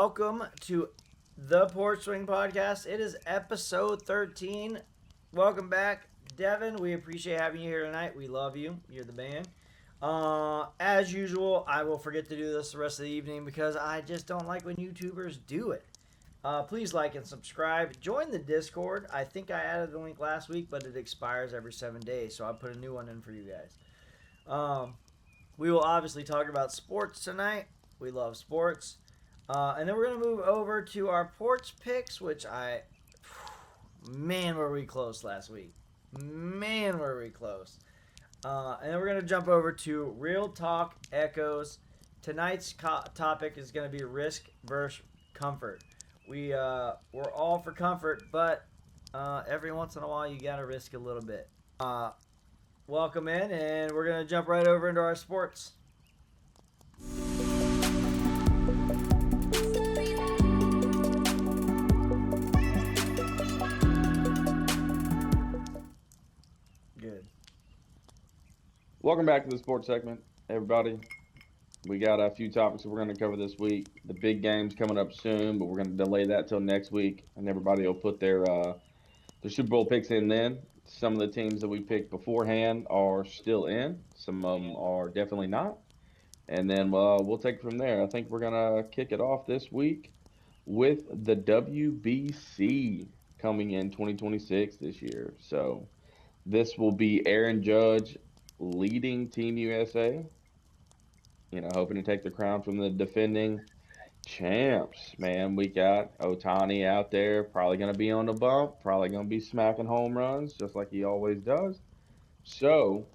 welcome to the Porch Swing Podcast. It is episode 13. Welcome back, Devin. We appreciate having you here tonight. We love you. You're the man. As usual, I will forget to do this the rest of the evening because I just don't like when YouTubers do it. Please like and subscribe. Join the Discord. I think I added the link last week, but it expires every 7 days, so I put a new one in for you guys. We will obviously talk about sports tonight. We love sports. And then we're going to move over to our porch picks, which man, were we close last week. Man, were we close. And then we're going to jump over to Real Talk Echoes. Tonight's topic is going to be risk versus comfort. We're all for comfort, but every once in a while you got to risk a little bit. Welcome in, and we're going to jump right over into our sports. Good. Welcome back to the sports segment, everybody. We got a few topics that we're going to cover this week. The big game's coming up soon, but we're going to delay that till next week, and everybody will put their Super Bowl picks in then. Some of the teams that we picked beforehand are still in. Some of them are definitely not. And then we'll take it from there. I think we're going to kick it off this week with the WBC coming in 2026 this year. So this will be Aaron Judge leading Team USA. Hoping to take the crown from the defending champs, man. We got Ohtani out there, probably going to be on the bump, probably going to be smacking home runs, just like he always does. So,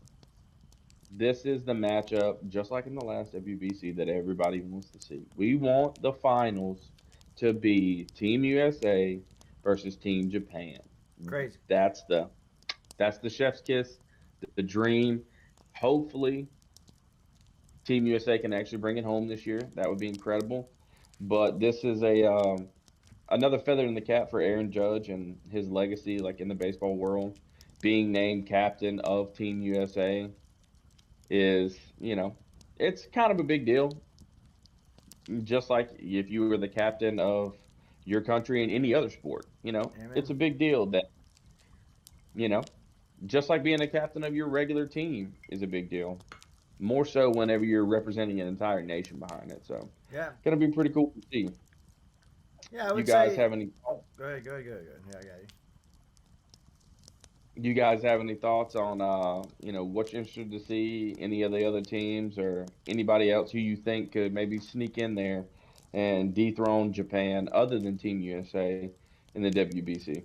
this is the matchup, just like in the last WBC, that everybody wants to see. We want the finals to be Team USA versus Team Japan. Crazy. That's the chef's kiss, the dream. Hopefully, Team USA can actually bring it home this year. That would be incredible. But this is another feather in the cap for Aaron Judge and his legacy, like in the baseball world. Being named captain of Team USA is, it's kind of a big deal. Just like if you were the captain of your country in any other sport, Amen. It's a big deal that, just like being a captain of your regular team is a big deal. More so whenever you're representing an entire nation behind it. So, yeah, gonna be pretty cool to see. Yeah, I would You guys say. have any? Go ahead. Yeah, I got you. You guys have any thoughts on what you're interested to see? Any of the other teams or anybody else who you think could maybe sneak in there and dethrone Japan, other than Team USA in the WBC?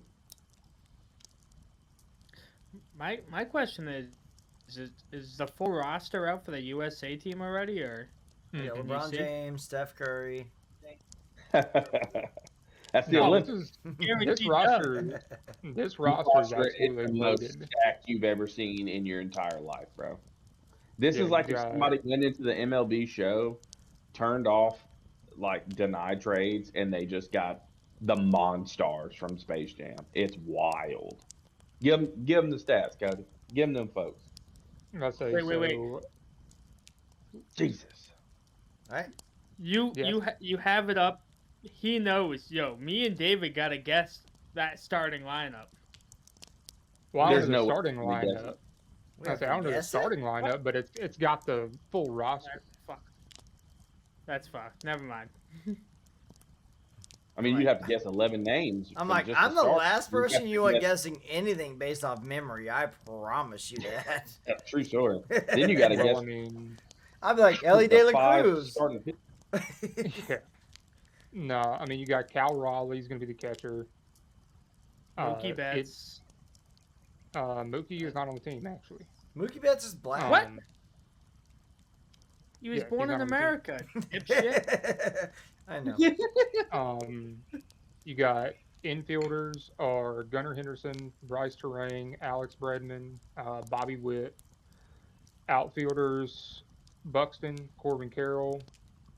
My question is the full roster out for the USA team already, or Yeah, can you LeBron see? James, Steph Curry. That's the No, Olympics. this roster is Roster is absolutely the most loaded. stacked you've ever seen in your entire life, bro. This Yeah, is like you if got- somebody went into the MLB show, turned off like denied trades, and they just got the Monstars from Space Jam. It's wild. Give them the stats, Cody. Give them folks. I say Wait. so. Jesus. All right. You have it up. He knows. Yo, me and David gotta guess that starting lineup. Well, I There's don't know no the starting way to guess lineup. We I have say to I don't know the guess it? starting lineup, but it's got the full roster. That's fucked. Never mind. I mean, you'd have to guess 11 names. I'm from like, just to I'm the start. last You'd have person to you want guess- guessing anything based off memory. I promise you that. That's true story. Then you got to Well, guess. I mean, I'd be like Ellie the De La five Cruz. starting pitch- yeah. No, I mean you got Cal Raleigh's going to be the catcher. Mookie Betts. Mookie is not on the team actually. Mookie Betts is black. What? Um, He was Yeah, born he's in not on the team. America. Dipshit. I know. You got infielders are Gunnar Henderson, Bryce Terang, Alex Bredman, Bobby Witt. Outfielders Buxton, Corbin Carroll,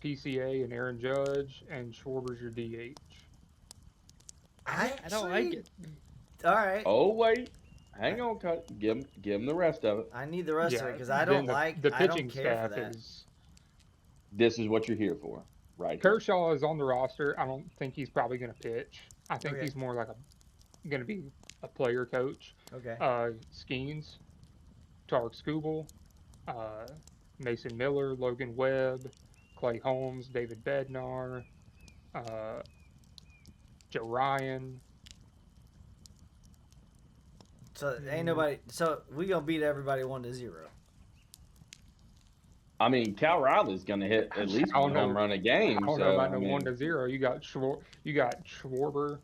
PCA, and Aaron Judge, and Schwarber's your DH. I don't like it. All right. Oh, wait. Hang on, cut. Give him the rest of it. I need the rest of it because I then don't the, like. the I pitching don't care staff for that. is This is what you're here for. right here. Kershaw is on the roster. I don't think he's probably going to pitch. I think Okay. he's more like going to be a player coach. Okay. Skeens, Tarek Skubal, Mason Miller, Logan Webb, Clay Holmes, David Bednar, Joe Ryan. So ain't nobody. So we gonna beat everybody 1-0. I mean, Cal Riley's going to hit at least I don't one home know. run a game. I don't so, know about I no mean, 1-0. You got Schwarber,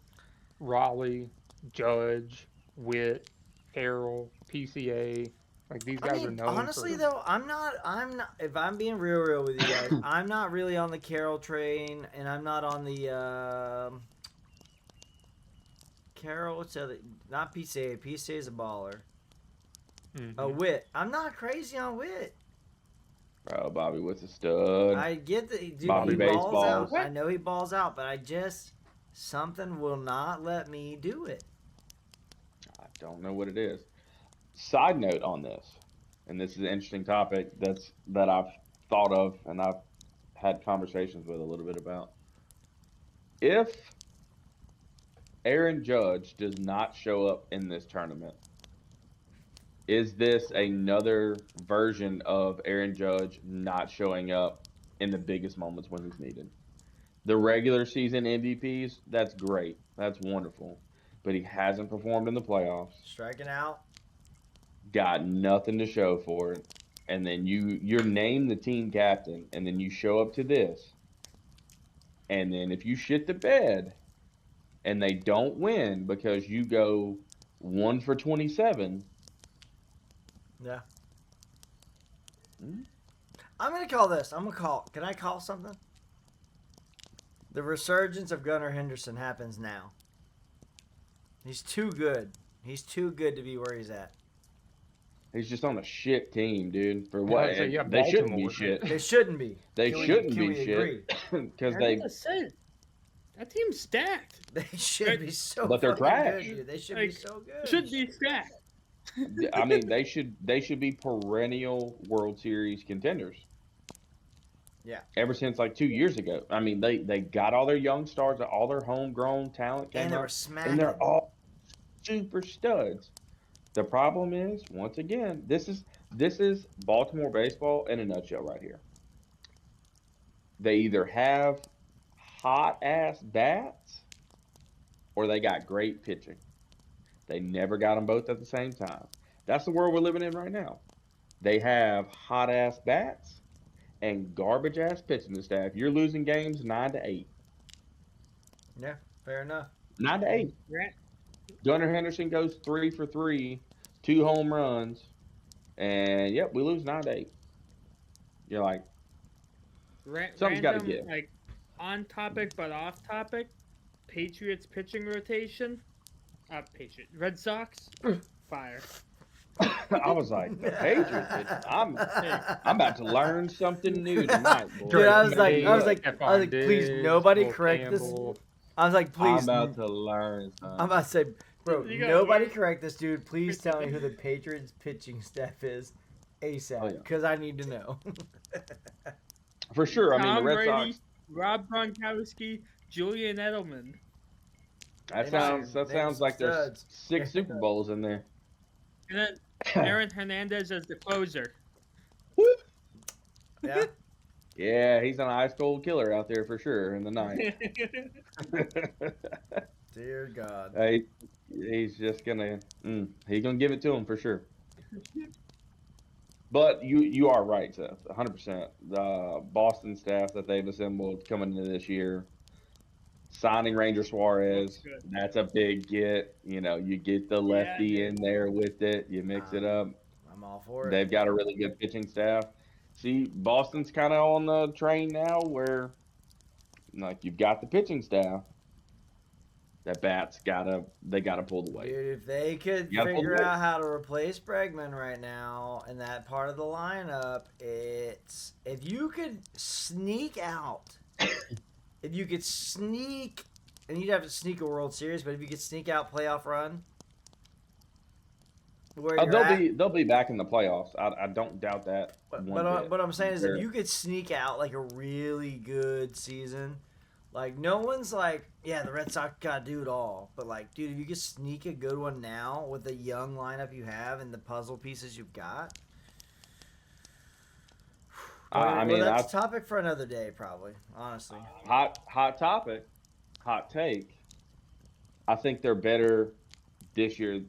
Raleigh, Judge, Witt, Harrell, PCA. Like these I guys are mean, known honestly for. though, I'm not. If I'm being real with you guys, I'm not really on the Carroll train, and I'm not on the Carroll. What's the other? Not PCA. PCA is a baller. Mhm. Witt. I'm not crazy on Witt. bro, Bobby Witt's a stud. I get that, dude. Bobby He balls baseballs. out. I know he balls out, but I just something will not let me do it. I don't know what it is. Side note on this, and this is an interesting topic that I've thought of and I've had conversations with a little bit about. If Aaron Judge does not show up in this tournament, is this another version of Aaron Judge not showing up in the biggest moments when he's needed? The regular season MVPs, that's great. That's wonderful. But he hasn't performed in the playoffs. Striking out. Got nothing to show for it. And then you're named the team captain, and then you show up to this. And then if you shit the bed and they don't win because you go 1 for 27, Yeah. Hmm? I'm gonna call this. Can I call something? The resurgence of Gunnar Henderson happens now. He's too good. He's too good to be where he's at. he's just on a shit team, dude. For I what? would say, yeah, They shouldn't be Baltimore. shit. They shouldn't be. They Can we- shouldn't can be we agree? shit because I they. just said that team's stacked. They should be so. But they're fucking trash. Good, dude. They should be Like, so good. Should be stacked. I mean, they should be perennial World Series contenders. Yeah. Ever since like 2 years ago. I mean, they got all their young stars, all their homegrown talent came And they up, were smacking. and they're all super studs. The problem is, once again, this is Baltimore baseball in a nutshell right here. They either have hot ass bats or they got great pitching. They never got them both at the same time. That's the world we're living in right now. They have hot ass bats and garbage ass pitching staff. You're losing games 9-8. Yeah, fair enough. 9-8. Right. Gunnar Henderson goes 3 for 3, 2 home runs, and yep, we lose 9-8. You're like, something's gotta Random, give. like on topic but off topic. Patriots pitching rotation. Red Sox. Fire. I was like, the Patriots. I'm about to learn something new tonight, boy. Dude, I was like, Stephon please, Diggs, nobody Will correct this. Campbell. I was like, I'm please. about to learn I'm something. about to say, bro, You got nobody weird. correct this dude. Please tell me who the Patriots pitching staff is ASAP, Oh, yeah. because I need to know. For sure. I mean, the Tom Red Brady, Sox. Rob Gronkowski, Julian Edelman. That They sounds named like there's studs. 6 Super Bowls in there. And then Aaron Hernandez as the closer. Yeah. Yeah, he's an ice cold killer out there for sure in the night. Dear God. Hey, he's just gonna he's gonna give it to him for sure. But you are right, Seth, 100%. The Boston staff that they've assembled coming into this year, signing Ranger Suarez, Looks good. that's a big get. You know, you get the lefty in there with it, you mix it up. I'm all for it. They've got a really good pitching staff. See, Boston's kind of on the train now where, like, you've got the pitching staff. That bat's they gotta pull the weight. Dude, if they could You gotta pull the figure weight. out how to replace Bregman right now in that part of the lineup, it's if you could sneak out, if you could sneak, and you'd have to sneak a World Series, but if you could sneak out playoff run, where you're at. They'll be back in the playoffs. I don't doubt that. But one bit. what I'm saying is, if They're- you could sneak out like a really good season, like no one's like, yeah, the Red Sox gotta do it all. But like, dude, if you could sneak a good one now with the young lineup you have and the puzzle pieces you've got, I mean, that's a topic for another day, probably. Honestly, hot topic, hot take. I think they're better this year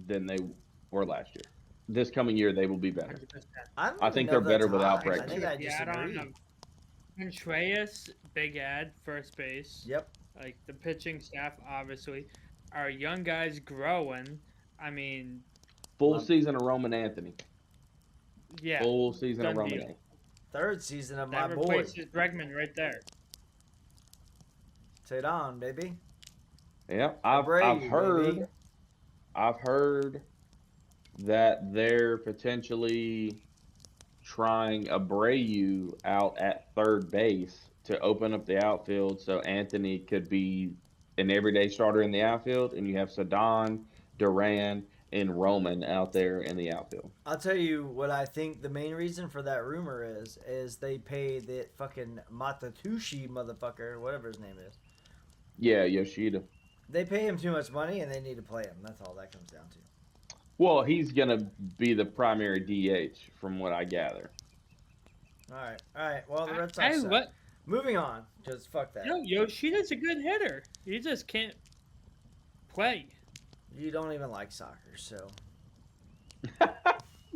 than they were last year. This coming year, they will be better. 100%. don't I even think know they're if better that's without hot. I Bregman. think I Yeah, I don't disagree. know. Contreras, big ad, first base. Yep. Like the pitching staff, obviously. Our young guys growing. I mean, Full season of Roman Anthony. yeah. Full season of done Roman deal. Anthony. Third season of my That boy. replaces Bregman right there. Take it on, baby. Yeah, I've Brady, heard baby. I've heard that they're potentially trying Abreu out at third base to open up the outfield so Anthony could be an everyday starter in the outfield, and you have Sadon, Duran, and Roman out there in the outfield. I'll tell you what I think the main reason for that rumor is they pay that fucking Matatushi motherfucker, whatever his name is. Yeah, Yoshida. They pay him too much money and they need to play him. That's all that comes down to. Well, he's gonna be the primary DH from what I gather. All right. Well, the Red Sox. Hey, suck. what? Moving on, because fuck that. Yo, Yoshida's a good hitter. He just can't play. You don't even like soccer, so.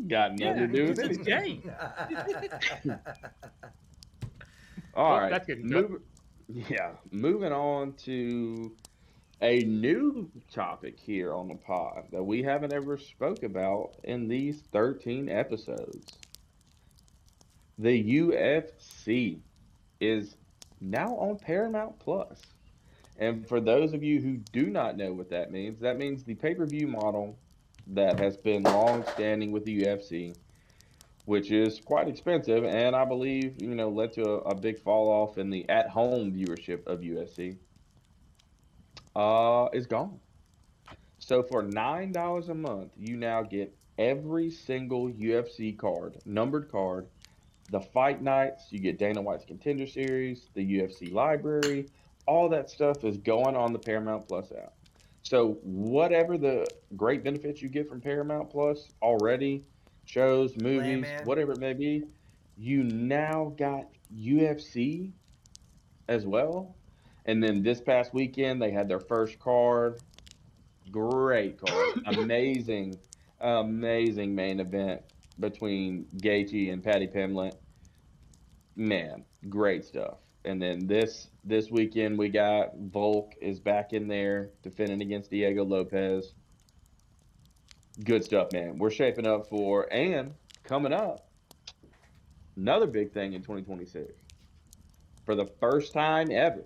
Got nothing to do with it's it. gay. All Well, right. that's good enough. Moving on to a new topic here on the pod that we haven't ever spoke about in these 13 episodes. The UFC is now on Paramount Plus. And for those of you who do not know what that means the pay-per-view model that has been long standing with the UFC, which is quite expensive, and I believe, led to a big fall off in the at-home viewership of UFC, is gone. So for $9 a month, you now get every single UFC card, numbered card, the fight nights, you get Dana White's Contender Series, the UFC library, all that stuff is going on the Paramount Plus app. So whatever the great benefits you get from Paramount Plus already, shows, movies, Landman. whatever it may be, you now got UFC as well. And then this past weekend, they had their first card. Great card. Amazing main event between Gaethje and Patty Pimblett. Man, great stuff. And then this weekend, we got Volk is back in there defending against Diego Lopez. Good stuff, man. We're shaping up for, and coming up, another big thing in 2026. For the first time ever,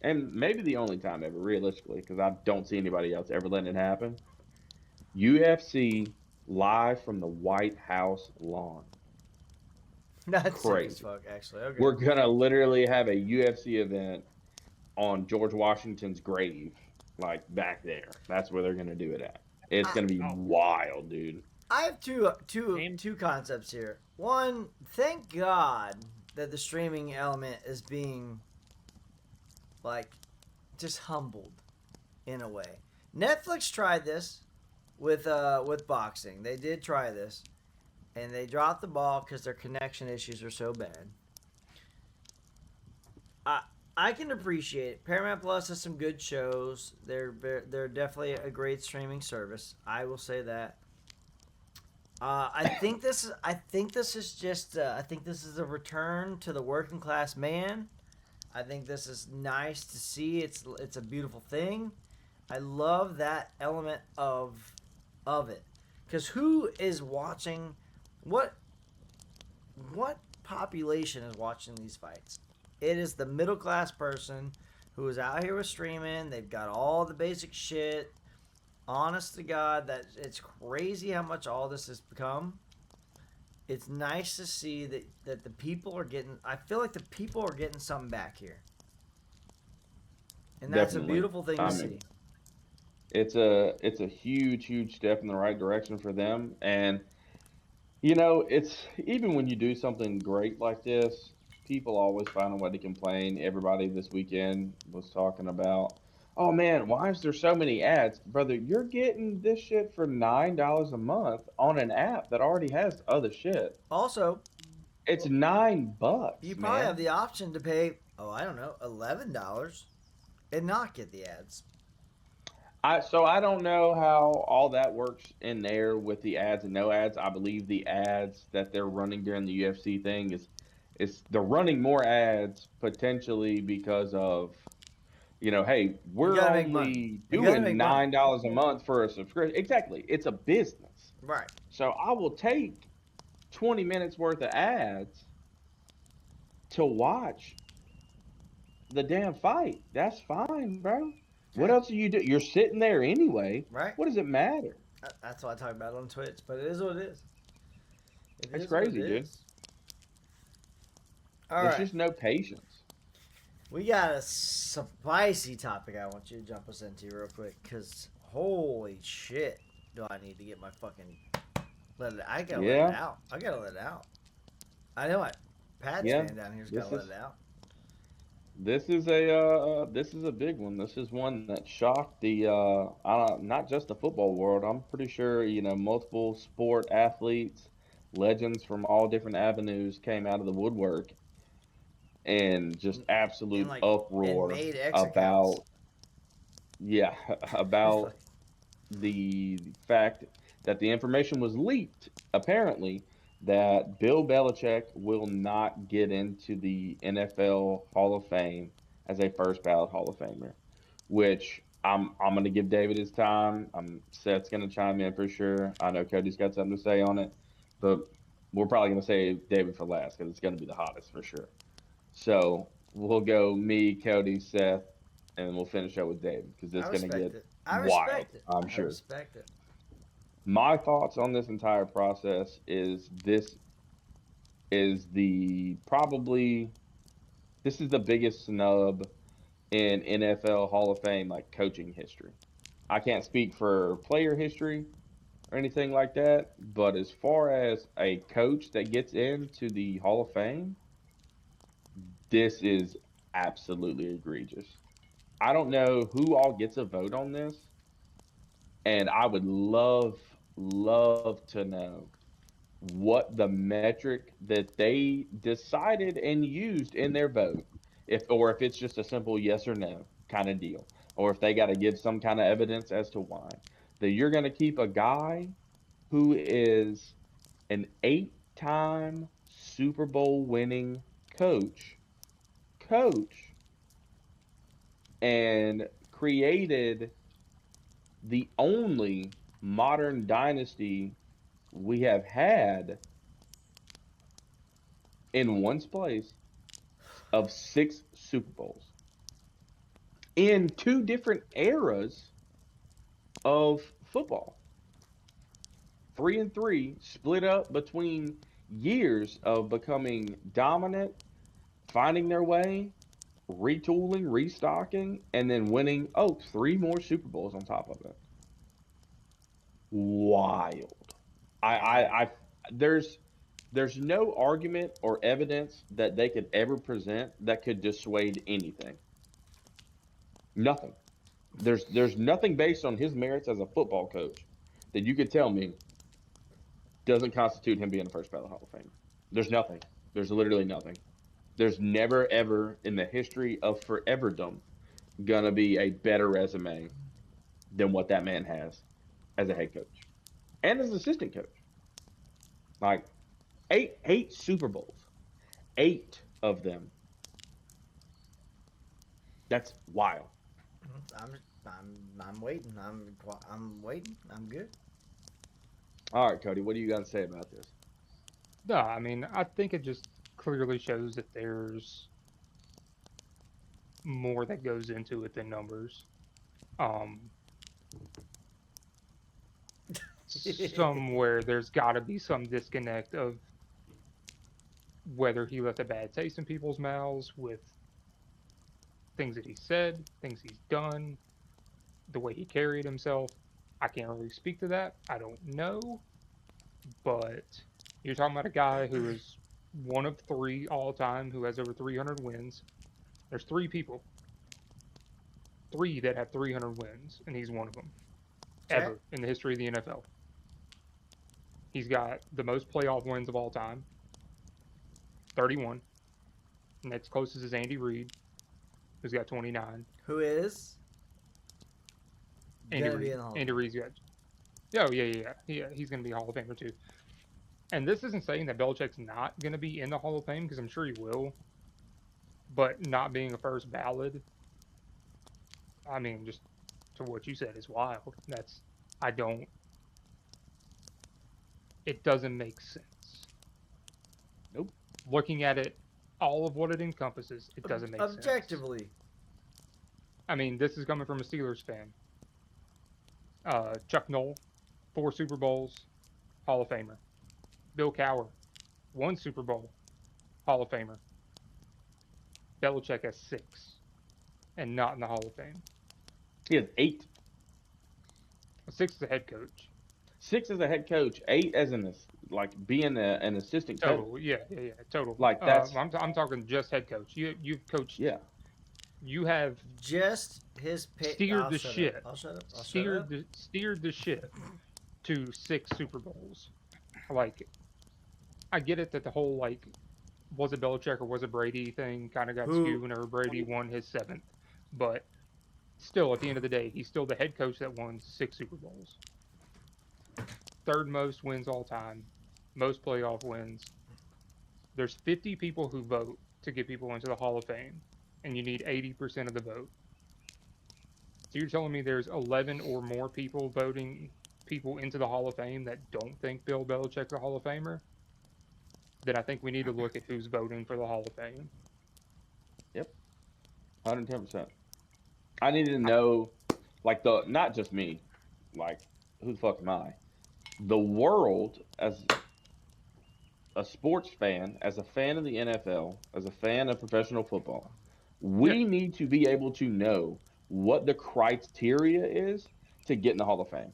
and maybe the only time ever, realistically, because I don't see anybody else ever letting it happen, UFC live from the White House lawn. That's sick as Crazy. fuck, actually. Okay. We're going to literally have a UFC event on George Washington's grave, like back there. That's where they're going to do it at. It's going to be wild, dude. I have two concepts here. One, thank God that the streaming element is being like just humbled in a way. Netflix tried this with boxing. They did try this, and they dropped the ball because their connection issues are so bad. I can appreciate it. Paramount Plus has some good shows. They're definitely a great streaming service. I will say that. I think this is a return to the working class man. I think this is nice to see. It's a beautiful thing. I love that element of it. Because who is watching? What population is watching these fights? It is the middle class person who is out here with streaming. They've got all the basic shit. Honest to God, that it's crazy how much all this has become. It's nice to see that the people are getting. I feel like the people are getting something back here, and that's Definitely. a beautiful thing to see. It's a huge step in the right direction for them. And it's even when you do something great like this, people always find a way to complain. Everybody this weekend was talking about, oh man, why is there so many ads? Brother, you're getting this shit for $9 a month on an app that already has other shit. Also, It's $9, you probably have man. the option to pay, oh, I don't know, $11 and not get the ads. I don't know how all that works in there with the ads and no ads. I believe the ads that they're running during the UFC thing is they're running more ads potentially because of, hey, You we're gotta make money. only You gotta doing make money. $9 a month for a subscription. Exactly. It's a business. Right. So I will take 20 minutes worth of ads to watch the damn fight. That's fine, bro. What Yeah. else do you do? You're sitting there anyway. Right. What does it matter? That's why I talk about it on Twitch, but it is what it is. It It's is what it crazy, dude. is. All There's right. just no patience. We got a spicy topic I want you to jump us into real quick, because holy shit, do I need to get my fucking. I gotta let Yeah. it out. I gotta let it out. I know it. Pat's Yeah. fan down here's This gotta let is it out. this is a big one. This is one that shocked the not just the football world. I'm pretty sure multiple sport athletes, legends from all different avenues came out of the woodwork and just And absolute like, and uproar made X accounts. about yeah about the fact that the information was leaked, apparently, that Bill Belichick will not get into the NFL Hall of Fame as a first ballot Hall of Famer, which I'm going to give David his time. Seth's going to chime in for sure. I know Cody's got something to say on it, but we're probably going to say David for last because it's going to be the hottest for sure. So we'll go me, Cody, Seth, and we'll finish up with David because I it's going to respect get it. I wild, respect it. I'm I sure. respect it. My thoughts on this entire process is the probably this is the biggest snub in NFL Hall of Fame like coaching history. I can't speak for player history or anything like that, but as far as a coach that gets into the Hall of Fame, this is absolutely egregious. I don't know who all gets a vote on this, and I would love to know what the metric that they decided and used in their vote, if it's just a simple yes or no kind of deal, or if they got to give some kind of evidence as to why that you're going to keep a guy who is an 8-time Super Bowl winning coach and created the only modern dynasty we have had in one's place of 6 Super Bowls in 2 different eras of football. 3 and 3 split up between years of becoming dominant, finding their way, retooling, restocking, and then winning 3 more Super Bowls on top of it. Wild. I there's no argument or evidence that they could ever present that could dissuade anything. Nothing. There's nothing based on his merits as a football coach that you could tell me doesn't constitute him being a first ballot Hall of Famer. There's nothing. There's literally nothing. There's never ever in the history of foreverdom gonna be a better resume than what that man has as a head coach and as assistant coach. Like eight Super Bowls, 8 of them. That's wild. I'm waiting. I'm waiting. I'm good. All right, Cody, what do you got to say about this? No, I mean, I think it just clearly shows that there's more that goes into it than numbers. Um, Somewhere there's got to be some disconnect of whether he left a bad taste in people's mouths with things that he said, things he's done. the way he carried himself, I can't really speak to that. I don't know. But you're talking about a guy who is one of 3 all time who has over 300 wins. There's 3 people, 3 that have 300 wins, and he's one of them Okay. ever in the history of the NFL. He's got the most playoff wins of all time, 31. Next closest is Andy Reid, who's got 29. Who is Andy gonna be Reid. in the Hall of Andy Reid's got. Oh yeah. He's going to be a Hall of Famer too. And this isn't saying that Belichick's not going to be in the Hall of Fame, because I'm sure he will. But not being a first ballot, I mean, just to what you said, is wild. It doesn't make sense. Nope. Looking at it, all of what it encompasses, it doesn't make sense. Objectively. I mean, this is coming from a Steelers fan. Chuck Noll, 4 Super Bowls, Hall of Famer. Bill Cowher, 1 Super Bowl, Hall of Famer. Belichick has 6, and not in the Hall of Fame. He has 8. 6 as a head coach. 6 as a head coach, 8 as being an assistant coach. Total, yeah, total. Like, that's- I'm talking just head coach. You've coached. Yeah. You have Just his Steered I'll the shut shit. Up. I'll shut up. steered the ship to 6 Super Bowls. Like, I get it that the whole, like, was it Belichick or was it Brady thing kind of got skewed whenever Brady won his 7th. But still, at the end of the day, he's still the head coach that won 6 Super Bowls. 3rd most wins all time, most playoff wins. There's 50 people who vote to get people into the Hall of Fame, and you need 80% of the vote. So you're telling me there's 11 or more people voting people into the Hall of Fame that don't think Bill Belichick's a Hall of Famer? Then I think we need to look at who's voting for the Hall of Fame. 110%. I need to know, like, not just me, like, who the fuck am I? The world, as a sports fan, as a fan of the NFL, as a fan of professional football, we need to be able to know what the criteria is to get in the Hall of Fame.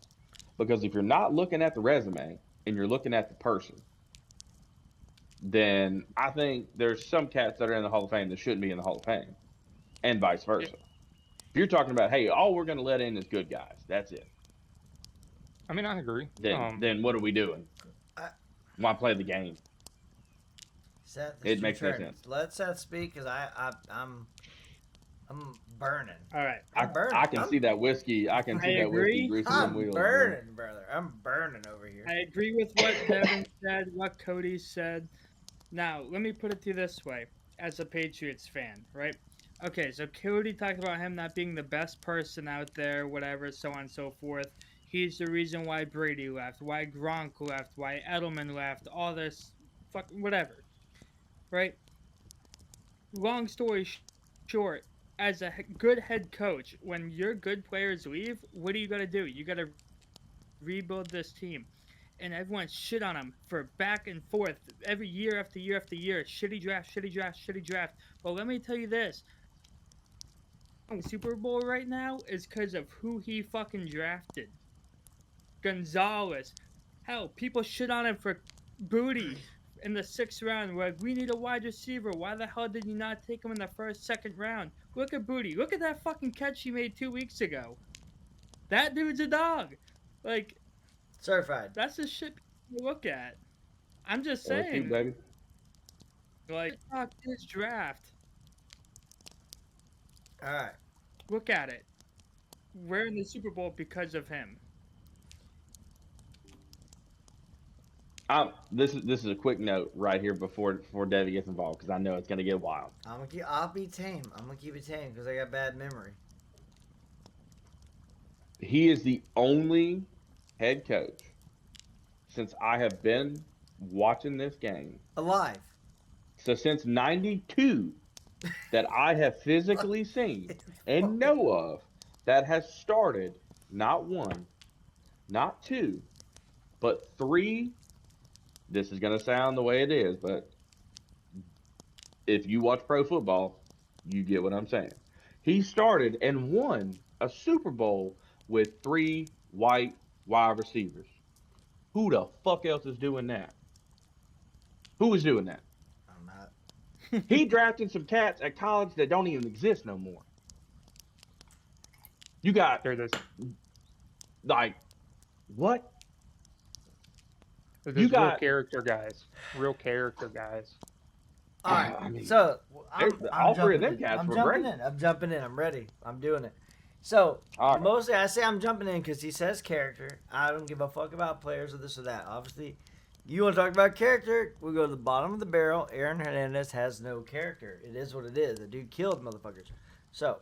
Because if you're not looking at the resume and you're looking at the person, then I think there's some cats that are in the Hall of Fame that shouldn't be in the Hall of Fame, and vice versa. Yeah. If you're talking about, hey, all we're going to let in is good guys, that's it. I mean, I agree. Then what are we doing? Why play the game? Seth, It makes no sense. Let Seth speak, because I'm burning. All right. I'm burning. I can see that whiskey. I can see that whiskey agree. greasing them I'm wheels. burning, brother. I'm burning over here. I agree with what Devin said, what Cody said. Now, let me put it to you this way, as a Patriots fan, right? Okay, so Cody talked about him not being the best person out there, whatever, so on and so forth. He's the reason why Brady left, why Gronk left, why Edelman left, all this, whatever, right? Long story short, as a good head coach, when your good players leave, what do you got to do? You got to rebuild this team. And everyone shit on him for back and forth every year after year after year. Shitty draft, shitty draft, shitty draft. Well, let me tell you this. Super Bowl right now is because of who he fucking drafted. Gonzalez. Hell, people shit on him for Booty in the 6th round. We're like, we need a wide receiver. Why the hell did you not take him in the 1st, 2nd round? Look at Booty. Look at that fucking catch he made 2 weeks ago. That dude's a dog. Like, Certified. that's the shit you look at. I'm just LSU, saying, baby. like, fuck this draft. All right. Look at it. We're in the Super Bowl because of him. This is a quick note right here before Debbie gets involved, because I know it's gonna get wild. I'll be tame. I'm gonna keep it tame because I got bad memory. He is the only head coach since I have been watching this game. Alive. So since '92, that I have physically seen and know of, that has started not 1, not 2, but 3. This is going to sound the way it is, but if you watch pro football, you get what I'm saying. He started and won a Super Bowl with 3 white wide receivers. Who the fuck else is doing that? Who is doing that? I'm not. He drafted some cats at college that don't even exist no more. You got They're this. like what? They're You just real got- character guys. Real character guys. All right. I mean, So all three of them jumping in. cats I'm were jumping great. in. I'm jumping in. I'm ready. I'm doing it. So All right. mostly I say I'm jumping in because he says character. I don't give a fuck about players or this or that. Obviously, you want to talk about character? We go to the bottom of the barrel. Aaron Hernandez has no character. It is what it is. The dude killed motherfuckers. So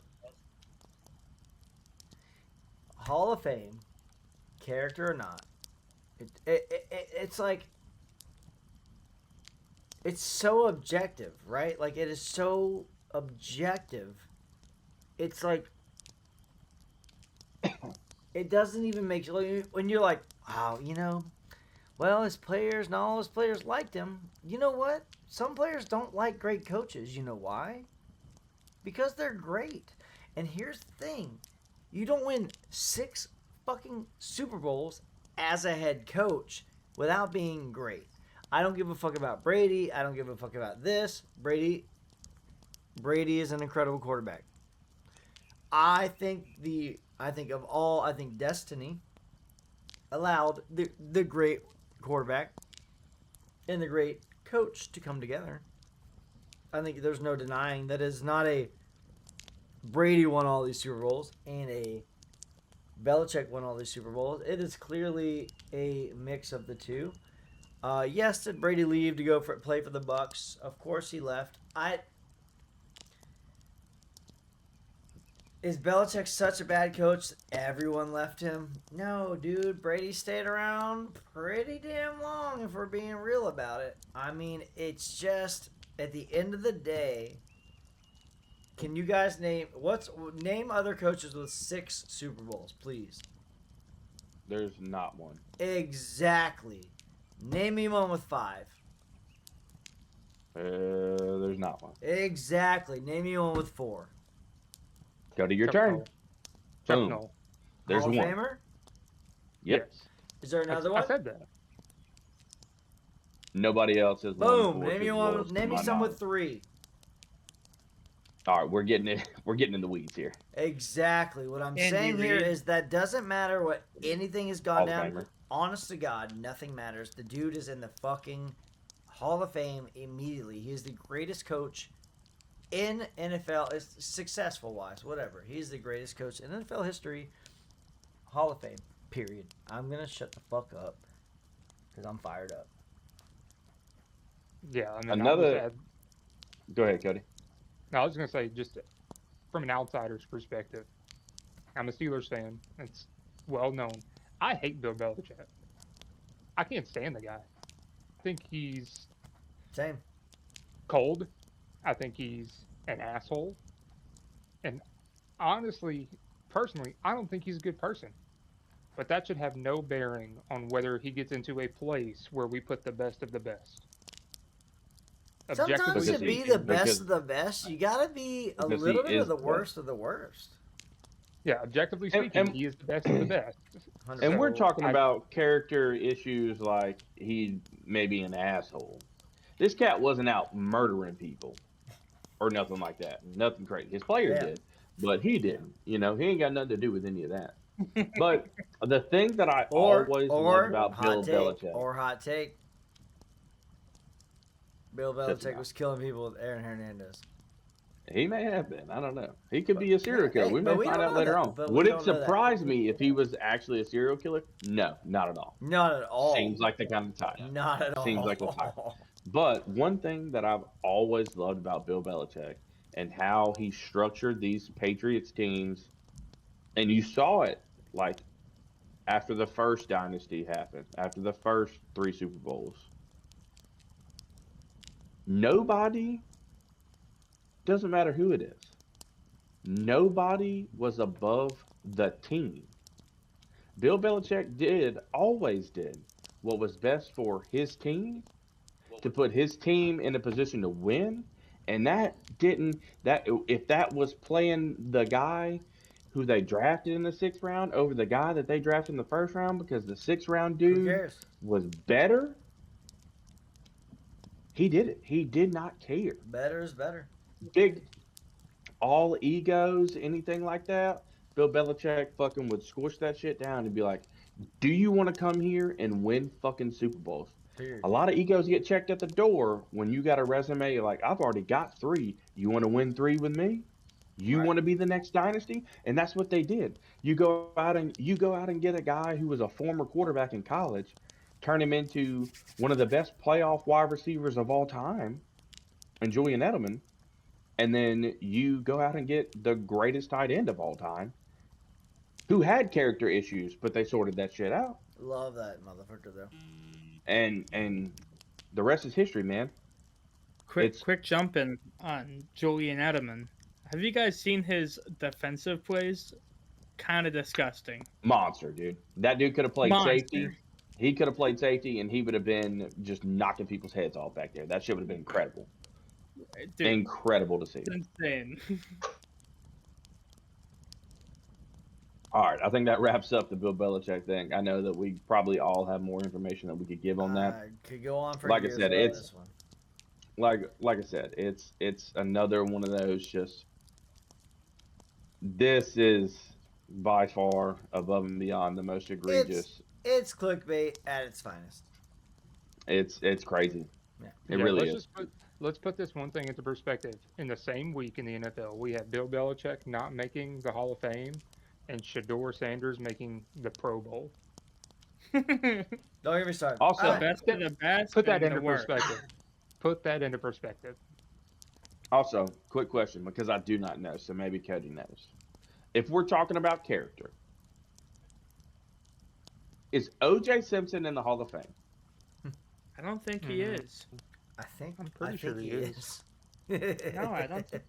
Hall of Fame, character or not, it's like. It's so objective, right? Like, it is so objective. It's like, it doesn't even make you, like, when you're like, wow, well, his players, not all his players liked him. You know what? Some players don't like great coaches. You know why? Because they're great. And here's the thing. You don't win 6 fucking Super Bowls as a head coach without being great. I don't give a fuck about Brady. I don't give a fuck about this. Brady is an incredible quarterback. I think Destiny allowed the great quarterback and the great coach to come together. I think there's no denying that is not a Brady won all these Super Bowls and a Belichick won all these Super Bowls. It is clearly a mix of the two. Yes, did Brady leave to go play for the Bucks? Of course he left. Is Belichick such a bad coach that everyone left him? No, dude. Brady stayed around pretty damn long if we're being real about it. I mean, it's just, at the end of the day, can you guys name other coaches with 6 Super Bowls, please? There's not one. Exactly. Name me one with 5. There's not one. Exactly. Name me one with 4. Go to your Chuck turn. Noll. Chuck Boom. Noll. There's Hall of one. Famer? Yep. Yes. Is there another one? I said that. Nobody else has won Boom. 4 Name me Super one. Bowls, to Name me my some with knowledge. 3. All right, we're getting it. We're getting in the weeds here. Exactly. What I'm Andy saying here Reid. is that doesn't matter what anything has gone Hall of down. Famer. Honest to God, nothing matters. The dude is in the fucking Hall of Fame immediately. He is the greatest coach in NFL, successful wise, whatever. He's the greatest coach in NFL history. Hall of Fame. Period. I'm gonna shut the fuck up because I'm fired up. Yeah. I mean, Another- Go ahead, Cody. No, I was going to say, just from an outsider's perspective, I'm a Steelers fan. It's well known. I hate Bill Belichick. I can't stand the guy. I think he's Same. cold. I think he's an asshole. And honestly, personally, I don't think he's a good person. But that should have no bearing on whether he gets into a place where we put the best of the best. Sometimes Because to he- be the because- best of the best, you gotta be a because he little bit is of the the worst of the worst. Yeah, objectively And- speaking, and- he is the best of the best. 100%. And we're So, talking I- about character issues like he may be an asshole. This cat wasn't out murdering people or nothing like that. Nothing crazy. His player Yeah. did, but he didn't. He ain't got nothing to do with any of that. But the thing that I always loved about Bill hot take, Belichick, or hot take. Bill Doesn't Belichick matter. was killing people with Aaron Hernandez. he may have been. I don't know. He could be a serial Yeah, killer. hey, We but may we find don't out know later that, on. but we Would it don't know that. surprise me if he was actually a serial killer? No, not at all. Not at all. Seems like the kind of type. Not at all. Seems like the type. But one thing that I've always loved about Bill Belichick and how he structured these Patriots teams, and you saw it like after the first dynasty happened, after the first 3 Super Bowls. Nobody, doesn't matter who it is, nobody was above the team. Bill Belichick always did what was best for his team, to put his team in a position to win, and if that was playing the guy who they drafted in the 6th round over the guy that they drafted in the 1st round because the 6th round Who dude cares? was better, he did it. He did not care. Better is better. Big, all egos, anything like that. Bill Belichick fucking would squish that shit down and be like, do you want to come here and win fucking Super Bowls? Period. A lot of egos get checked at the door when you got a resume. You're like, I've already got 3. You want to win 3 with me? You Right. want to be the next dynasty? And that's what they did. You go out and get a guy who was a former quarterback in college, turn him into one of the best playoff wide receivers of all time, and Julian Edelman, and then you go out and get the greatest tight end of all time, who had character issues, but they sorted that shit out. Love that motherfucker though. And the rest is history, man. Quick jump in on Julian Edelman. Have you guys seen his defensive plays? Kind of disgusting. Monster, dude. That dude could have played Monster. safety. He could have played safety, and he would have been just knocking people's heads off back there. That shit would have been incredible. Dude, Incredible to see. it's insane. All right, I think that wraps up the Bill Belichick thing. I know that we probably all have more information that we could give on that. Could go on for Like I years said, about it's- this one. Like I said, it's another one of those just. This is by far above and beyond the most egregious. It's clickbait at its finest. It's crazy. Yeah. It really let's is. Let's put this one thing into perspective. In the same week in the NFL, we had Bill Belichick not making the Hall of Fame and Shador Sanders making the Pro Bowl. Don't get me started. Also- All The best of the best. Put that and into the worst. perspective. Put that into perspective. Also, quick question because I do not know, so maybe Cody knows. If we're talking about character, is O.J. Simpson in the Hall of Fame? I don't think he Mhm. is. I think I'm pretty I sure think he is. No, I don't think.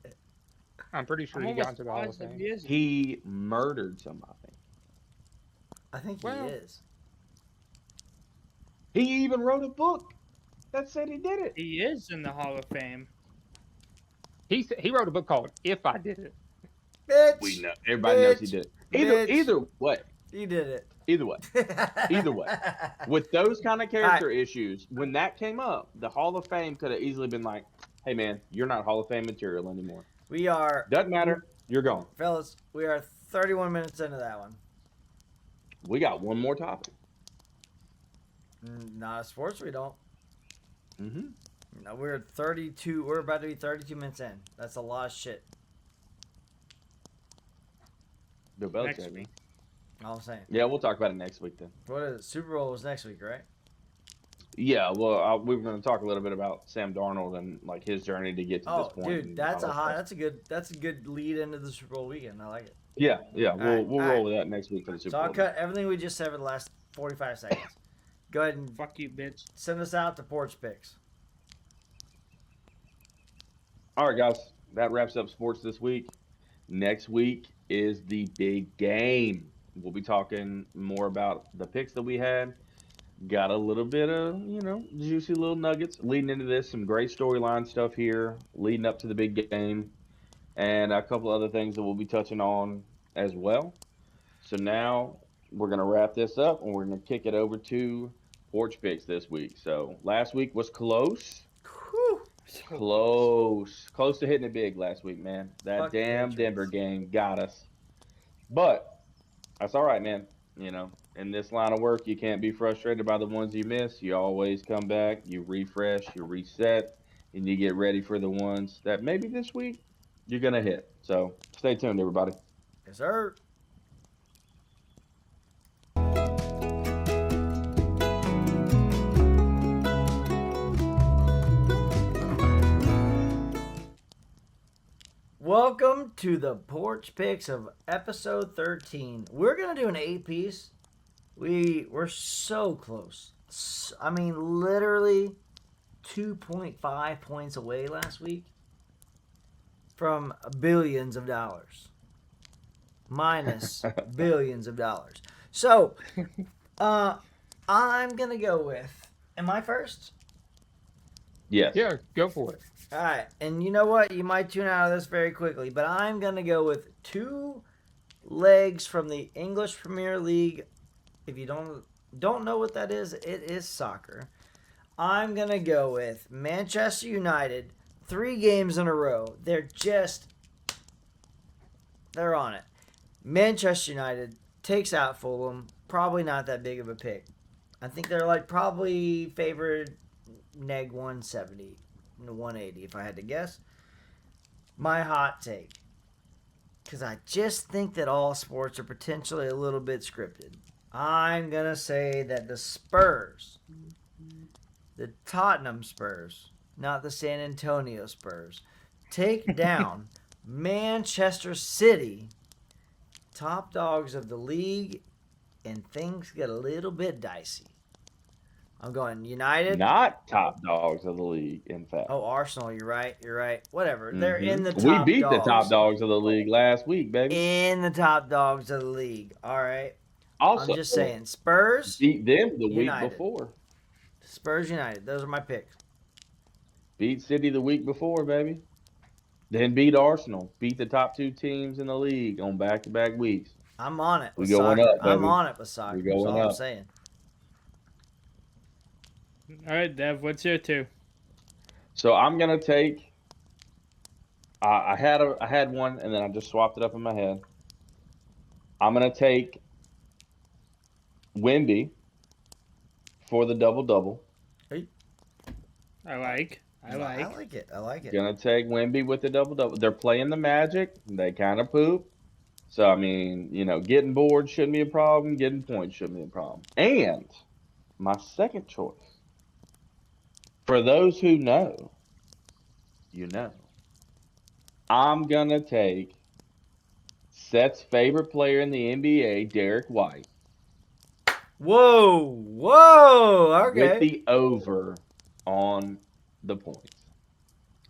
I'm pretty sure I'm he got almost into the Hall of positive Fame. he is. He murdered somebody. I think Well- he is. He even wrote a book that said he did it. He is in the Hall of Fame. He wrote a book called "If I Did It." Bitch. We know. Everybody knows he did it. Bitch. Either way. You did it. Either way. Either way. With those kind of character issues, when that came up, the Hall of Fame could have easily been like, hey, man, you're not Hall of Fame material anymore. We are, Doesn't matter. You're gone. fellas, we are 31 minutes into that one. We got one more topic. Not a sports, we don't. Mm-hmm. No, we're 32. We're about to be 32 minutes in. That's a lot of shit. Bill Next Belichick. week. All I'm saying. Yeah, we'll talk about it next week then. What is it? Super Bowl was next week, right? Yeah, well, we were going to talk a little bit about Sam Darnold and like his journey to get to Oh, this point. dude, and that's all a that hot. stuff. That's a good lead into the Super Bowl weekend. I like it. Yeah, we'll right, roll all right. with that next week for the Super So I'll Bowl. cut everything we just said for the last 45 seconds. Go ahead and Fuck you, bitch. send us out to Porch Picks. All right, guys, that wraps up sports this week. Next week is the big game. We'll be talking more about the picks that we had. Got a little bit of, juicy little nuggets leading into this. Some great storyline stuff here leading up to the big game. And a couple other things that we'll be touching on as well. So now we're going to wrap this up and we're going to kick it over to Porch Picks this week. So last week was close. Whew. Close to hitting it big last week, man. That Fuck damn Patriots. Denver game got us. But that's all right, man. In this line of work, you can't be frustrated by the ones you miss. You always come back, you refresh, you reset, and you get ready for the ones that maybe this week you're going to hit. So stay tuned, everybody. Yes, sir. Welcome to the Porch Picks of episode 13. We're gonna do an 8-piece. We're so close. I mean, literally 2.5 points away last week from billions of dollars. Minus billions of dollars. So, I'm gonna go with. Am I first? Yes. Yeah, go for it. All right, and you know what? You might tune out of this very quickly, but I'm gonna go with two legs from the English Premier League. If you don't know what that is, it is soccer. I'm gonna go with Manchester United. 3 games in a row. They're on it. Manchester United takes out Fulham. Probably not that big of a pick. I think they're like probably favored neg 170, 180 if I had to guess. My hot take. Because I just think that all sports are potentially a little bit scripted. I'm going to say that the Spurs, the Tottenham Spurs, not the San Antonio Spurs, take down Manchester City, top dogs of the league, and things get a little bit dicey. I'm going United. Not top dogs of the league, in fact. Oh, Arsenal, you're right. Whatever. They're in the top We beat dogs. the top dogs of the league last week, baby. In the top dogs of the league. All right. Also, I'm just saying. Spurs. beat them the United. week before. Spurs United. Those are my picks. Beat City the week before, baby. Then beat Arsenal. Beat the top 2 teams in the league on back-to-back weeks. I'm on it with We going soccer. up, baby. I'm on it with soccer. We That's going all I'm up. saying. All right, Dev, what's your 2? So I'm gonna take. I had one, and then I just swapped it up in my head. I'm gonna take Wemby for the double-double. I like. I like it. I like it. Gonna take Wemby with the double-double. They're playing the Magic. They kind of poop. So, I mean, getting bored shouldn't be a problem. Getting points shouldn't be a problem. And my second choice, for those who know, I'm going to take Seth's favorite player in the NBA, Derek White, Whoa. Okay. with the over on the points.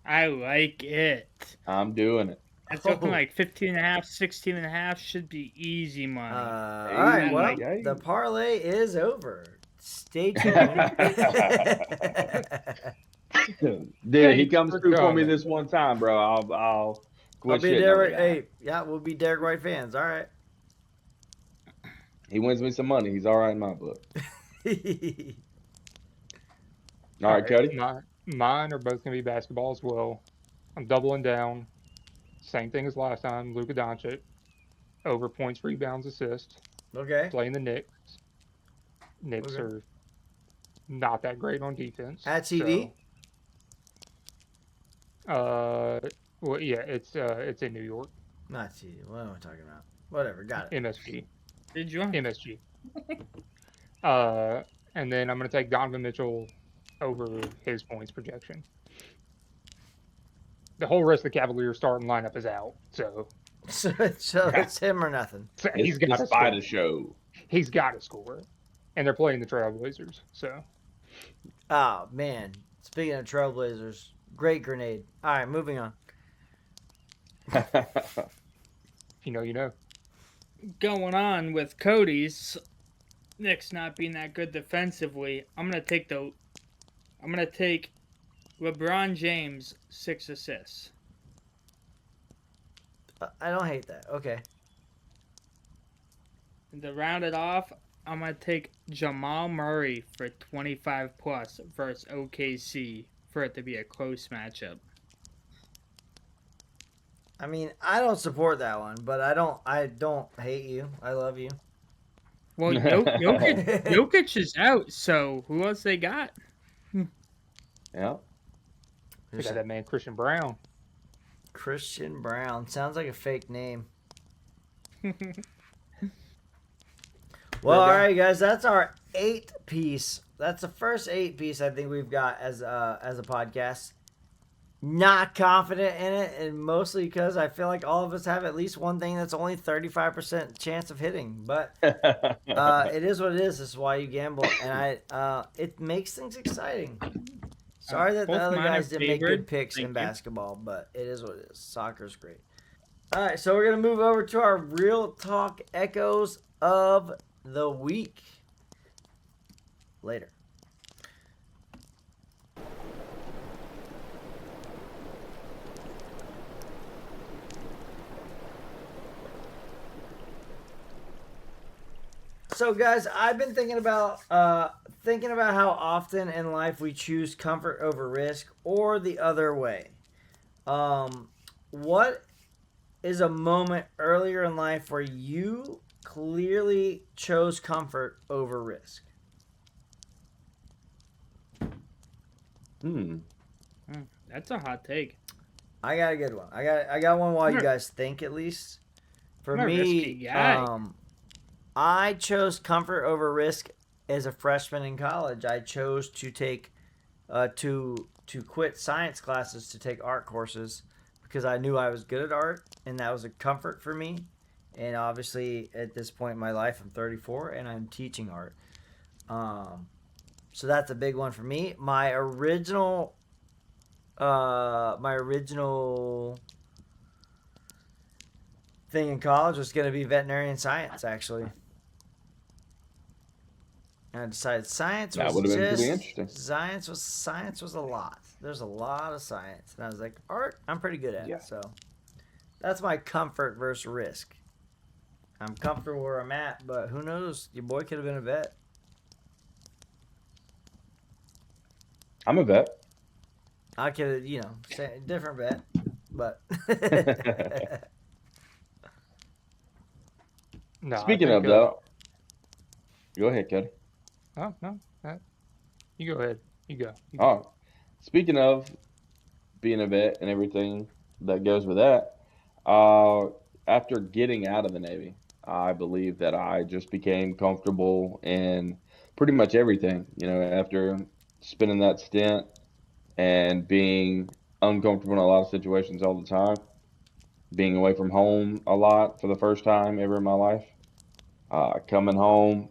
I like it. I'm doing it. It's looking like 15.5, 16.5 should be easy money. All right. Well, Hey. the parlay is over. Stay tuned. Dude, he comes for through for me coming. this one time, bro. I'll I'll quit be shitting on Derek. the guy. Hey, yeah, we'll be Derek White fans. All right. He wins me some money. He's all right in my book. All right, Cody. Mine are both going to be basketball as well. I'm doubling down. Same thing as last time. Luka Doncic. Over points, rebounds, assists. Okay. Playing the Knicks. Knicks Okay. are not that great on defense. At TV? Well, yeah, it's in New York. Not TV. What am I talking about? Whatever. Got it. MSG. Did you? MSG. And then I'm going to take Donovan Mitchell over his points projection. The whole rest of the Cavaliers starting lineup is out, so So it's him or nothing. he's got to Despite score. a show. He's got to score, and they're playing the Trailblazers. So Oh man. Speaking of Trailblazers, great grenade. All right, moving on. if you know. Going on with Cody's Knicks not being that good defensively, I'm gonna take LeBron James 6 assists. I don't hate that. Okay. And to round it off, I'm gonna take Jamal Murray for 25 plus versus OKC for it to be a close matchup. I mean, I don't support that one, but I don't hate you. I love you. Well, Jokic is out, so who else they got? Yeah. They got that man Christian Brown. Christian Brown. Sounds like a fake name. Well, all right, guys. That's our 8-piece. That's the first 8-piece I think we've got as a podcast. Not confident in it, and mostly because I feel like all of us have at least one thing that's only 35% chance of hitting. But it is what it is. This is why you gamble, and it makes things exciting. Sorry that the Both other mine are guys didn't make favored. good picks in Thank you. basketball, but it is what it is. Soccer's great. All right, so we're gonna move over to our real talk echoes of the week. Later. So, guys, I've been thinking about how often in life we choose comfort over risk, or the other way. What is a moment earlier in life where you clearly chose comfort over risk? That's a hot take. I got a good one. I got one while you I'm a- guys think, at least. For I'm a risky me, guy. I chose comfort over risk as a freshman in college. I chose to take to quit science classes to take art courses because I knew I was good at art, and that was a comfort for me. And obviously, at this point in my life, I'm 34 and I'm teaching art. So that's a big one for me. My original thing in college was going to be veterinarian science, actually. And I decided science That was would have been pretty just interesting. science was a lot. There's a lot of science, and I was like, art, I'm pretty good at. Yeah. So that's my comfort versus risk. I'm comfortable where I'm at, but who knows? Your boy could have been a vet. I'm a vet. I could, say different vet, but No, Speaking I of think, though, go ahead, Cody. oh no, you go ahead. You go. Oh, speaking of being a vet and everything that goes with that, uh, after getting out of the Navy, I believe that I just became comfortable in pretty much everything. After spending that stint and being uncomfortable in a lot of situations all the time, being away from home a lot for the first time ever in my life, coming home,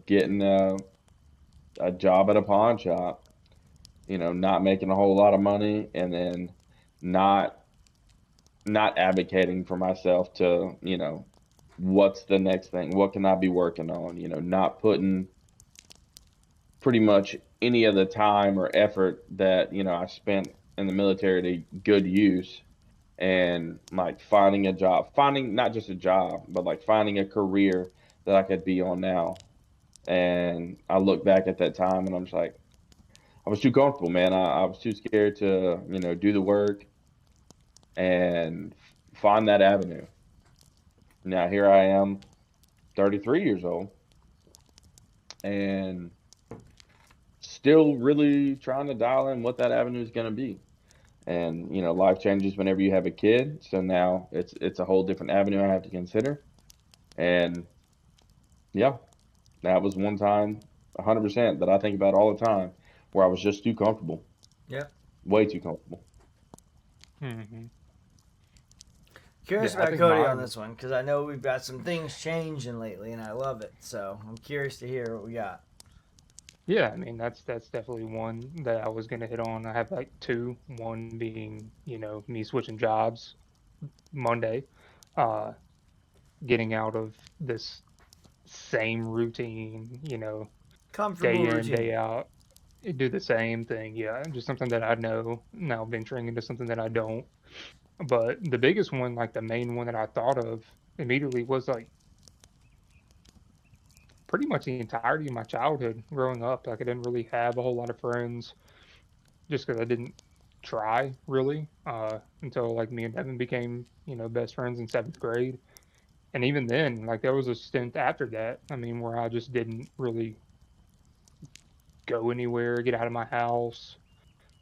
getting a job at a pawn shop, not making a whole lot of money, and then not advocating for myself to, what's the next thing? What can I be working on? Not putting pretty much any of the time or effort that, I spent in the military to good use, and like finding a job, finding not just a job, but like finding a career that I could be on now. And I look back at that time and I'm just like, I was too comfortable, man. I was too scared to, do the work and find that avenue. Now here I am, 33 years old, and still really trying to dial in what that avenue is going to be. And life changes whenever you have a kid, so now it's a whole different avenue I have to consider. And yeah, that was one time, 100%, that I think about all the time, where I was just too comfortable, yeah. way too comfortable. Mm-hmm. Curious Yeah, I about think Cody on mine- this one because I know we've got some things changing lately, and I love it. So I'm curious to hear what we got. Yeah, I mean that's definitely one that I was gonna hit on. I have like two. One being, me switching jobs Monday, uh, getting out of this same routine, Comfortable day in, routine. day out, do the same thing. Yeah, just something that I know, now venturing into something that I don't. But the biggest one, like the main one that I thought of immediately, was like pretty much the entirety of my childhood growing up. Like I didn't really have a whole lot of friends just because I didn't try really until like me and Devin became, best friends in seventh grade. And even then, like there was a stint after that, I mean, where I just didn't really go anywhere, get out of my house,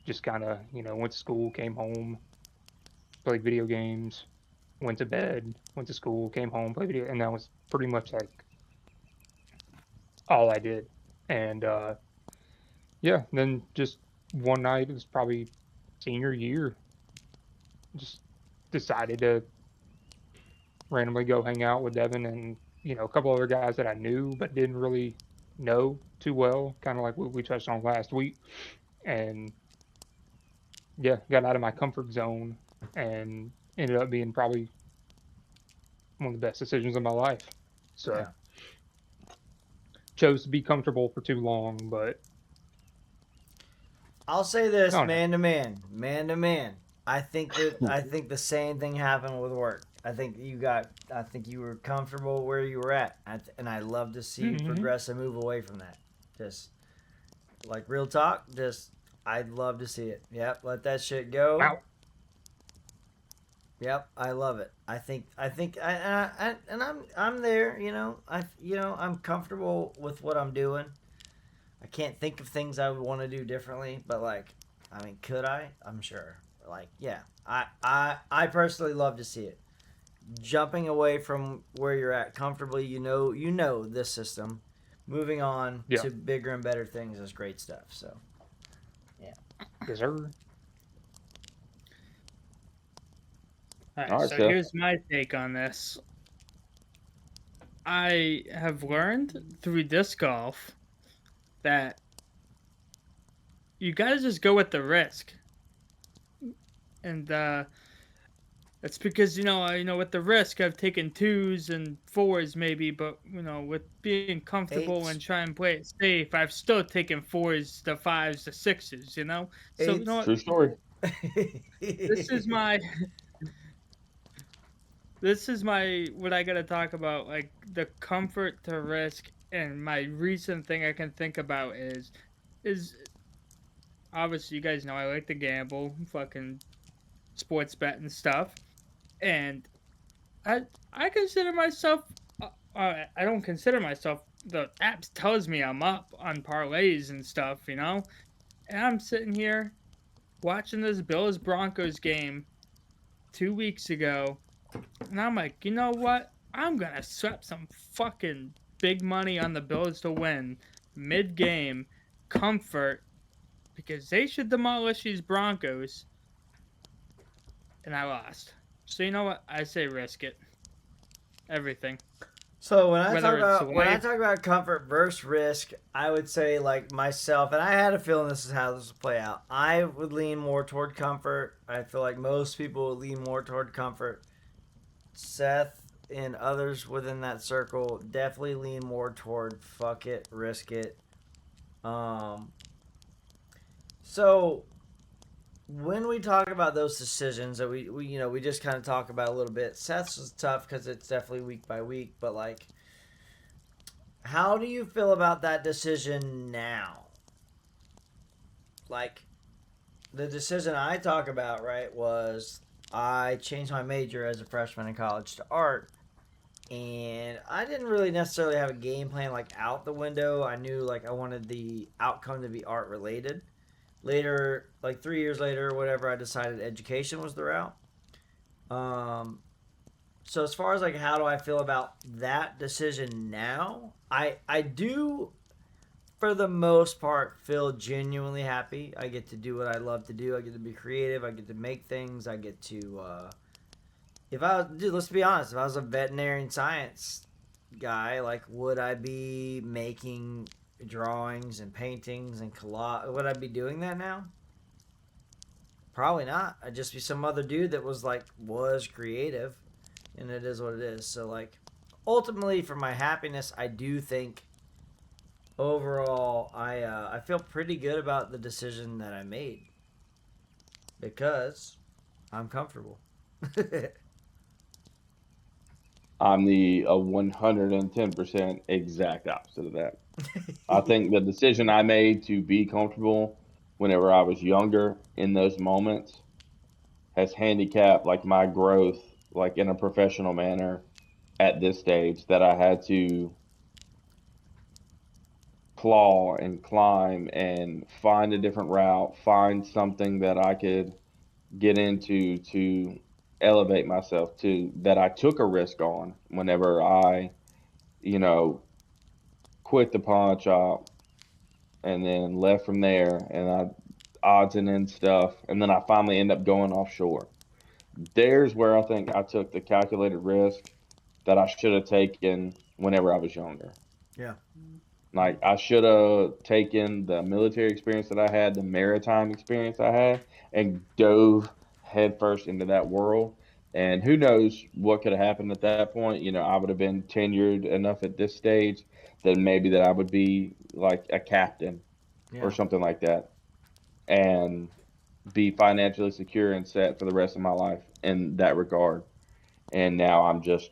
just kind of, went to school, came home, played video games, went to bed, went to school, came home, played video, and that was pretty much like all I did. And yeah, then just one night, it was probably senior year, just decided to randomly go hang out with Devin and, a couple other guys that I knew but didn't really know too well, kind of like what we touched on last week. And yeah, got out of my comfort zone and ended up being probably one of the best decisions of my life. So Yeah. chose to be comfortable for too long, but I'll say this, Oh, no. man to man. I think the same thing happened with work. I think you were comfortable where you were at, and I love to see you Mhm. progress and move away from that. Just like real talk, I'd love to see it. Yep, let that shit go. Wow. Yep, I love it. I'm there. I'm comfortable with what I'm doing. I can't think of things I would want to do differently, but like, I mean, could I? I'm sure. Like, yeah, I personally love to see it. Jumping away from where you're at comfortably, you know this system. Moving on Yeah. to bigger and better things is great stuff. So, Yes, sir. All right, All right, so Seth. here's my take on this. I have learned through disc golf that you gotta just go with the risk, and that's because with the risk I've taken 2s and 4s maybe, but with being comfortable 8s. and trying to play it safe, I've still taken 4s to 5s to 6s. So you 8s. know what? True story. This is my this is my what I gotta talk about, like the comfort to risk, and my recent thing I can think about is obviously you guys know I like to gamble, fucking sports bet and stuff, and I consider myself I don't consider myself, the app tells me I'm up on parlays and stuff, and I'm sitting here watching this Bills Broncos game 2 weeks ago. And I'm like, you know what? I'm gonna swap some fucking big money on the Bills to win mid game, comfort, because they should demolish these Broncos. And I lost. So you know what? I say risk it. Everything. So when I Whether talk it's about when I life, talk about comfort versus risk, I would say like myself, and I had a feeling this is how this would play out. I would lean more toward comfort. I feel like most people would lean more toward comfort. Seth and others within that circle definitely lean more toward fuck it, risk it. Um, so when we talk about those decisions that we just kind of talk about a little bit, Seth's is tough because it's definitely week by week, but like, how do you feel about that decision now? Like, the decision I talk about, right, was I changed my major as a freshman in college to art, and I didn't really necessarily have a game plan like out the window. I knew like I wanted the outcome to be art related. Later, like 3 years later, or whatever, I decided education was the route. Um, so as far as like how do I feel about that decision now, I do for the most part feel genuinely happy. I get to do what I love to do. I get to be creative. I get to make things. I get to if I dude, let's be honest, if I was a veterinarian science guy, like would I be making drawings and paintings and collage? Would I be doing that now? Probably not. I'd just be some other dude that was creative, and it is what it is. So like, ultimately, for my happiness, I do think overall I feel pretty good about the decision that I made because I'm comfortable. I'm the 110% exact opposite of that. I think the decision I made to be comfortable whenever I was younger in those moments has handicapped like my growth like in a professional manner at this stage that I had to claw and climb and find a different route, find something that I could get into to elevate myself to that I took a risk on whenever I, you know, quit the pawn shop and then left from there and I odds and ends stuff and then I finally end up going offshore. There's where I think I took the calculated risk that I should have taken whenever I was younger. Yeah. Like I should have taken the military experience that I had, the maritime experience I had, and dove headfirst into that world. And who knows what could have happened at that point? You know, I would have been tenured enough at this stage that maybe that I would be like a captain or Yeah. something like that, and be financially secure and set for the rest of my life in that regard. and now I'm just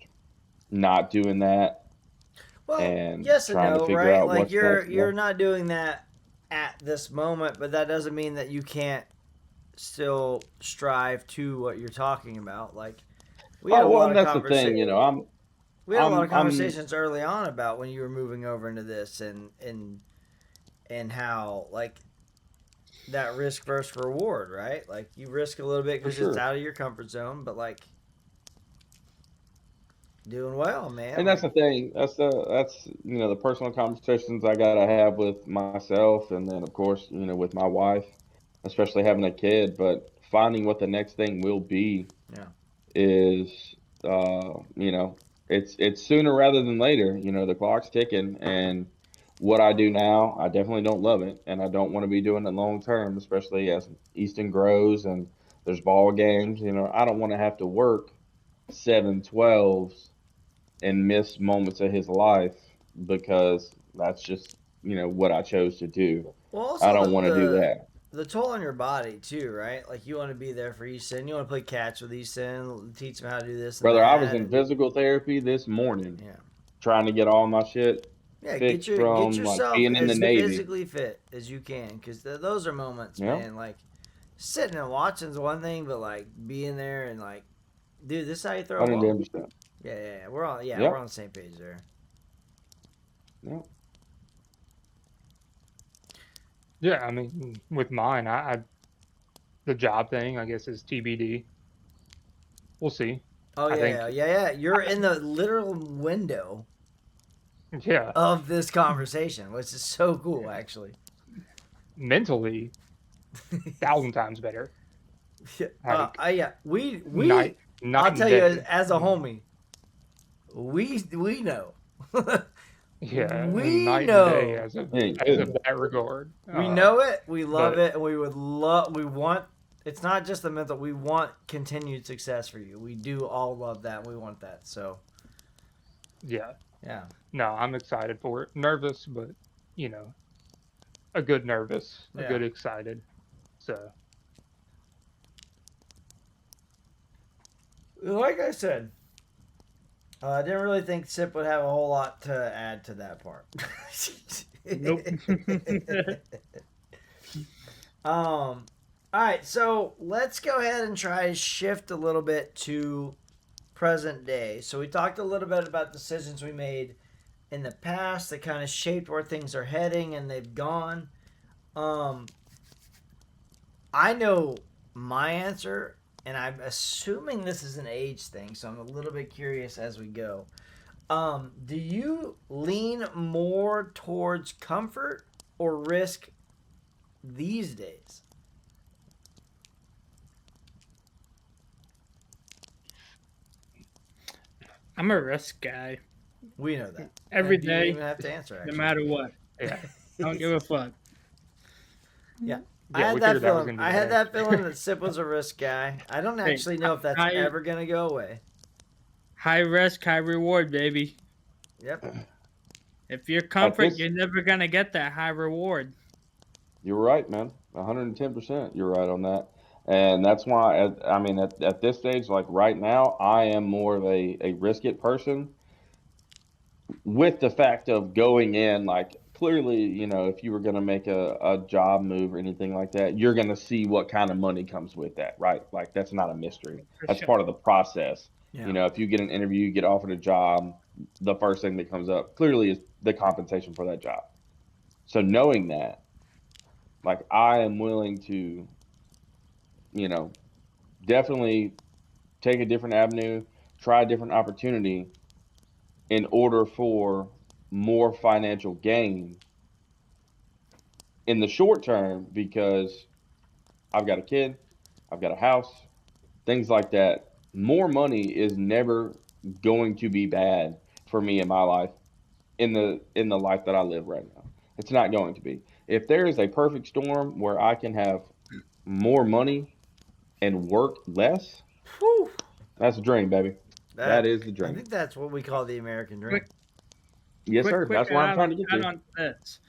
not doing that Well, and yes and trying to no, figure right? out Like what's next. you're not doing that at this moment, but that doesn't mean that you can't still strive to what you're talking about. Like we had Oh a well, lot and of that's the thing, conversations. you know. We had a lot of I'm conversations early on about when you were moving over into this and how like that risk versus reward, right? Like you risk a little bit for because it's sure. out of your comfort zone, but like doing well, man. And that's Like the thing. That's the personal conversations I gotta have with myself, and then of course with my wife, especially having a kid. But finding what the next thing will be yeah, is, it's sooner rather than later. The clock's ticking, and what I do now, I definitely don't love it, and I don't want to be doing it long term, especially as Easton grows and there's ball games. I don't want to have to work 7 12s and miss moments of his life because that's just what I chose to do. well, I also don't want to do that. the toll on your body too, right? Like you want to be there for Easton. You want to play catch with Easton, teach him how to do this and Brother, I was that, in and physical therapy this morning yeah, trying to get all my shit yeah. fixed Get from like yourself being in the as Navy. physically fit as you can, because those are moments, Yeah, man. Like sitting and watching is one thing, but like being there and like, dude, this is how you throw a ball. 110%. Yeah. We're Yep, on the same page there. yep. Yeah, I mean, with mine, the job thing, I guess, is TBD. We'll see. Oh I think, yeah. You're in the literal window yeah, of this conversation, which is so cool, actually. mentally, 1,000 times better. Like Yeah, we. night, I'll night and tell you, day. as a homie, we know. Yeah, we night and day know. Ain't as of kidding. that regard. We know it. We love But it, and we would love. We want. It's not just the mental. We want continued success for you. We do all love that. We want that. So yeah, yeah. no, I'm excited for it. Nervous, but a good nervous, a Yeah. good excited. So Like I said, I didn't really think Sip would have a whole lot to add to that part. Nope. All right, so let's go ahead and try to shift a little bit to present day. So we talked a little bit about decisions we made in the past that kind of shaped where things are heading, and they've gone. I know my answer, and I'm assuming this is an age thing, so I'm a little bit curious as we go. Do you lean more towards comfort or risk these days? I'm a risk guy. We know that. Every And you don't day, even have to answer. no Actually, matter what. yeah, I don't give a fuck. yeah. I yeah, had we that figured that was feeling. gonna I be the had that answer. feeling that Sip was a risk guy. I don't Hey, actually know if that's high, ever gonna go away. high risk, high reward, baby. Yep. If you're At comfort, this, you're never gonna get that high reward. you're right, man. 110%. You're right on that. And that's why, I mean, at this stage, like right now, I am more of a risk it person with the fact of going in, like clearly, if you were going to make a job move or anything like that, you're going to see what kind of money comes with that, right? Like that's not a mystery. For That's sure. part of the process. Yeah. If you get an interview, you get offered a job, the first thing that comes up clearly is the compensation for that job. So knowing that, like I am willing to, you know, definitely take a different avenue, try a different opportunity in order for more financial gain in the short term because I've got a kid, I've got a house, things like that. More money is never going to be bad for me in my life in the life that I live right now. It's not going to be. If there is a perfect storm where I can have more money and work less, Whew. that's a dream, baby. That That is the I dream. think that's what we call the American dream. Quick, Yes, sir. quick That's where I'm add trying on, to get add to. on to this.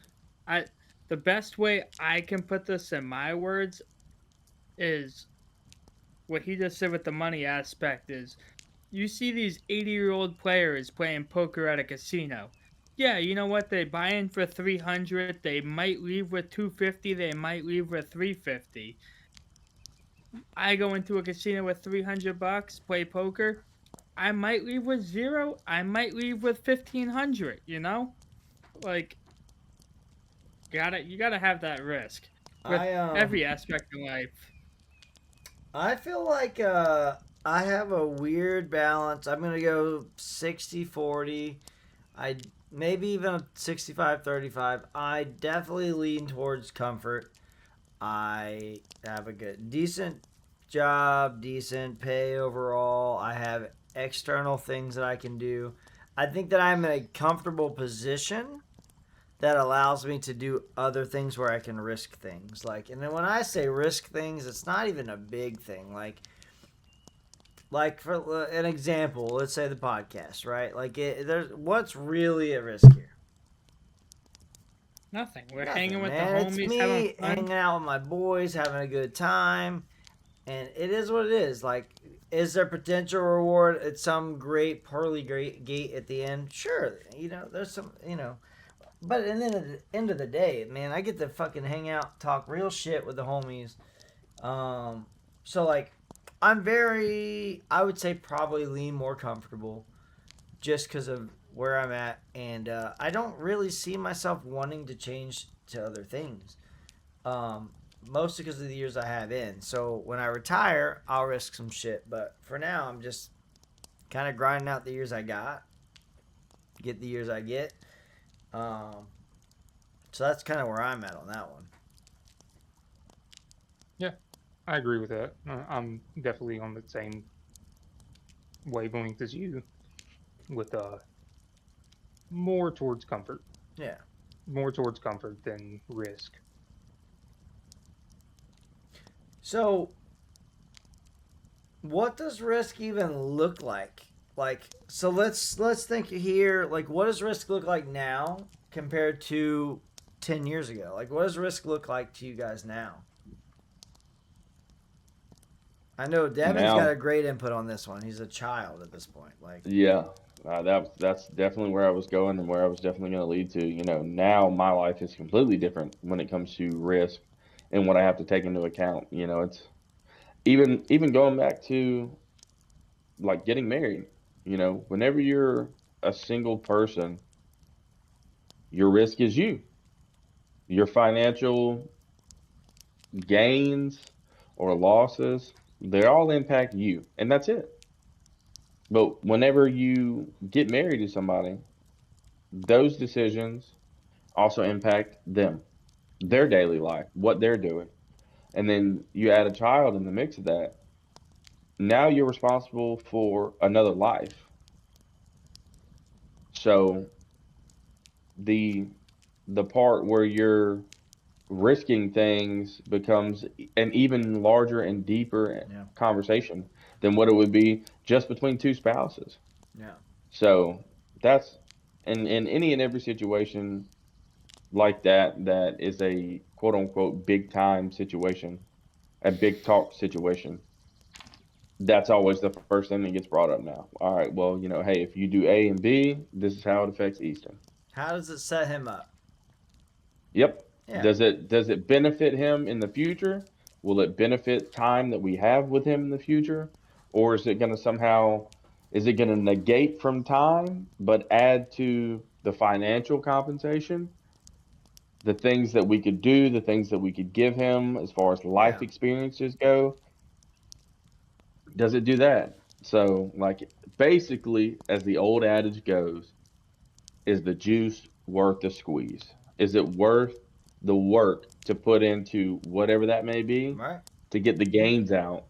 The best way I can put this in my words is what he just said with the money aspect is you see these 80-year-old players playing poker at a casino. Yeah, you know what? They buy in for 300. They might leave with 250. They might leave with 350. I go into a casino with $300, play poker. I might leave with zero. I might leave with 1,500. You know, like you gotta have that risk with I every aspect of life. I feel like I have a weird balance. I'm gonna go 60-40. I maybe even 65-35. I definitely lean towards comfort. I have a decent job, decent pay overall. I have external things that I can do. I think that I'm in a comfortable position that allows me to do other things where I can risk things. Like, and then when I say risk things, it's not even a big thing. Like for an example, let's say the podcast, right? Like, there's what's really at risk here? Nothing. We're Nothing, hanging with man. the It's homies, me having fun. hanging out with my boys, having a good time, and it is what it is. Like, is there potential reward at some great pearly great gate at the end? Sure, there's some, But at the end of the day, man, I get to fucking hang out, talk real shit with the homies. So like, I would say probably lean more comfortable, just because of where I'm at, and I don't really see myself wanting to change to other things. Mostly because of the years I have in. So when I retire, I'll risk some shit. But for now, I'm just kind of grinding out the years I got, get the years I get. So that's kind of where I'm at on that one. I agree with that. I'm definitely on the same wavelength as you, with more towards comfort. Yeah. More towards comfort than risk. So, what does risk even look like? Like, so let's think here. Like, what does risk look like now compared to 10 years ago? Like, what does risk look like to you guys now? I know Devin's Now- got a great input on this one. He's a child at this point. Like, Yeah, that's definitely where I was going and where I was definitely going to lead to. Now my life is completely different when it comes to risk and what I have to take into account. It's even going back to like getting married. Whenever you're a single person, your risk is you. Your financial gains or losses, they all impact you, and that's it. But whenever you get married to somebody, those decisions also impact them, their daily life, what they're doing. And then you add a child in the mix of that. Now you're responsible for another life. So the the part where you're risking things becomes an even larger and deeper Yeah. conversation than what it would be just between two spouses. yeah. So that's in any and every situation like that is a quote unquote big time situation, a big talk situation. That's always the first thing that gets brought up now. All right, well, hey, if you do A and B, this is how it affects Easton. How does it set him up? Yep. Yeah. Does it benefit him in the future? Will it benefit time that we have with him in the future? Or is it going to negate from time but add to the financial compensation? The things that we could do, the things that we could give him as far as life Yeah. experiences go, does it do that? So, like, basically, as the old adage goes, is the juice worth the squeeze? Is it worth the work to put into whatever that may be Right. to get the gains out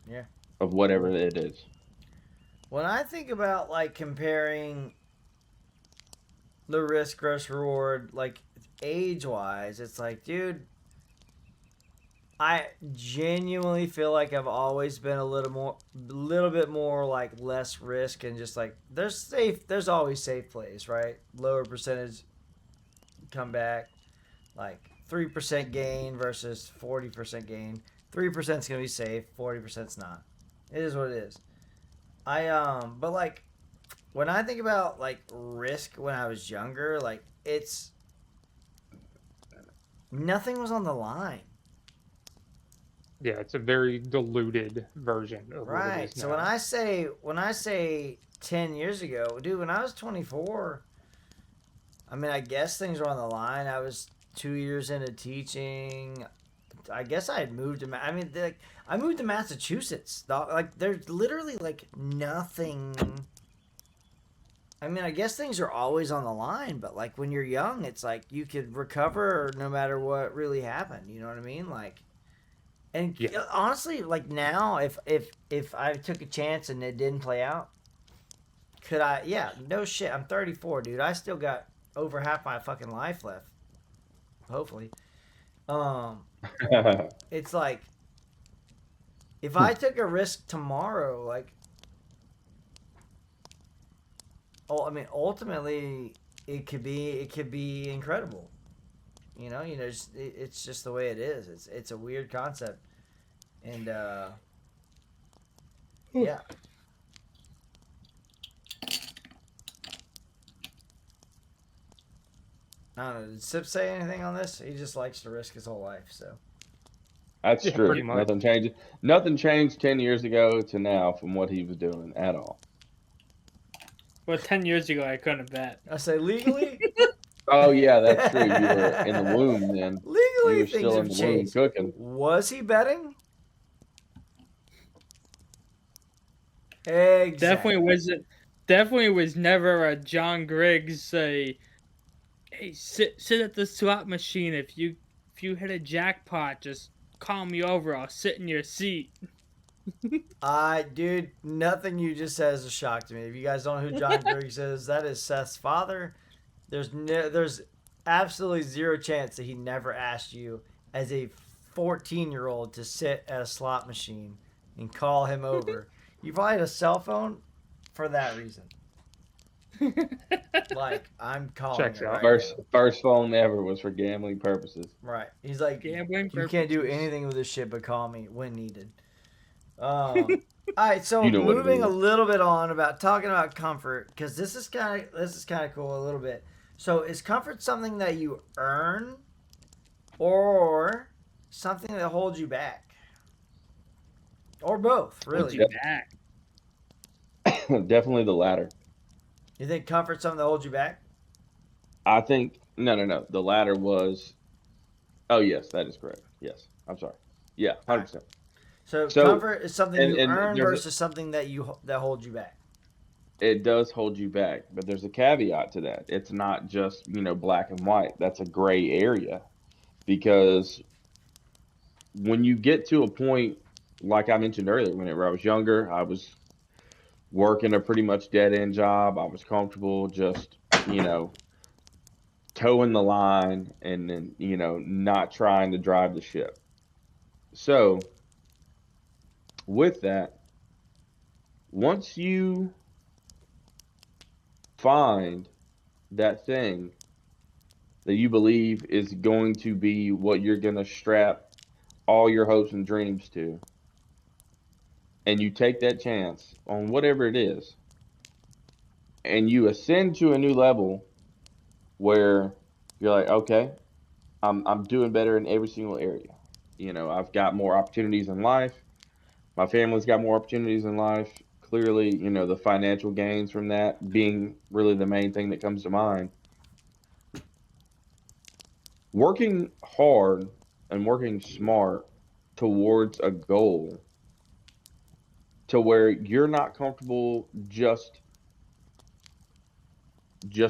Yeah. of whatever it is? When I think about like comparing the risk versus reward, like age wise, it's like, dude, I genuinely feel like I've always been a little bit more like less risk and just like there's always safe plays, right? Lower percentage come back, like 3% gain versus 40% gain. 3% is gonna be safe, 40%'s not. It is what it is. but like when I think about like risk when I was younger, like it's nothing was on the line. Yeah, it's a very diluted version of what it Right. is So now. when I say 10 years ago, dude, when I was 24, I mean, I guess things were on the line. I was 2 years into teaching. I guess I had moved to I mean, like I moved to Massachusetts. Like there's literally like nothing. I mean, I guess things are always on the line, but like when you're young, it's like you could recover no matter what really happened. You know what I mean? Like, and Yeah. honestly, like now, if I took a chance and it didn't play out, could I? Yeah, no shit. I'm 34, dude. I still got over half my fucking life left. Hopefully, um, it's like if I took a risk tomorrow, like, oh, I mean, ultimately, it could be incredible. It's just the way it is. It's a weird concept, and yeah. I don't know. Did Sip say anything on this? He just likes to risk his whole life. So That's Yeah, true. pretty much. Nothing changes. Nothing changed 10 years ago to now from what he was doing at all. Well, 10 years ago, I couldn't bet. I say legally, Oh yeah, that's true. You were in the womb then. You legally were things still in have the womb changed. cooking. Was he betting? Exactly. Definitely was never a John Griggs say, "Hey, sit at the slot machine. If you hit a jackpot, just call me over. I'll sit in your seat." Dude, nothing you just said is a shock to me. If you guys don't know who John Griggs is, that is Seth's father. There's absolutely zero chance that he never asked you as a 14-year-old to sit at a slot machine and call him over. You probably had a cell phone for that reason. Like, I'm calling Checks it out. right First phone ever was for gambling purposes. now. Right. He's like, Gambling you can't do purposes. anything with this shit but call me when needed. All right, so You know what it moving a is. little bit on about talking about comfort because this is kind of cool a little bit. So is comfort something that you earn or something that holds you back, or both? Hold Really, you back. Definitely the latter. you think comfort's something that holds you back? I think no. The latter was. Oh yes, that is correct. Yes, I'm sorry. Yeah, All 100%. right. So So comfort is something and you and earn there's a, versus something that holds you back. it does hold you back, but there's a caveat to that. It's not just black and white. That's a gray area because when you get to a point like I mentioned earlier, whenever I was younger, I was working a pretty much dead end job. I was comfortable just you know toeing the line and then not trying to drive the ship. So with that, once you find that thing that you believe is going to be what you're going to strap all your hopes and dreams to, and you take that chance on whatever it is, and you ascend to a new level where you're like, okay, I'm doing better in every single area. I've got more opportunities in life. My family's got more opportunities in life. Clearly, the financial gains from that being really the main thing that comes to mind. Working hard and working smart towards a goal to where you're not comfortable just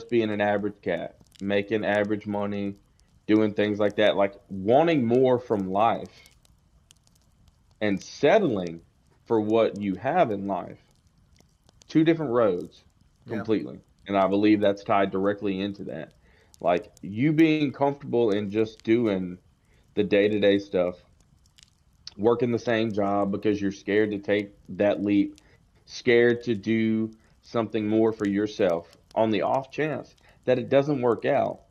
being an average cat, making average money, doing things like that, like wanting more from life and settling for what you have in life. Two different roads Yeah. completely. And I believe that's tied directly into that. Like you being comfortable in just doing the day-to-day stuff, working the same job because you're scared to take that leap, scared to do something more for yourself on the off chance that it doesn't work out.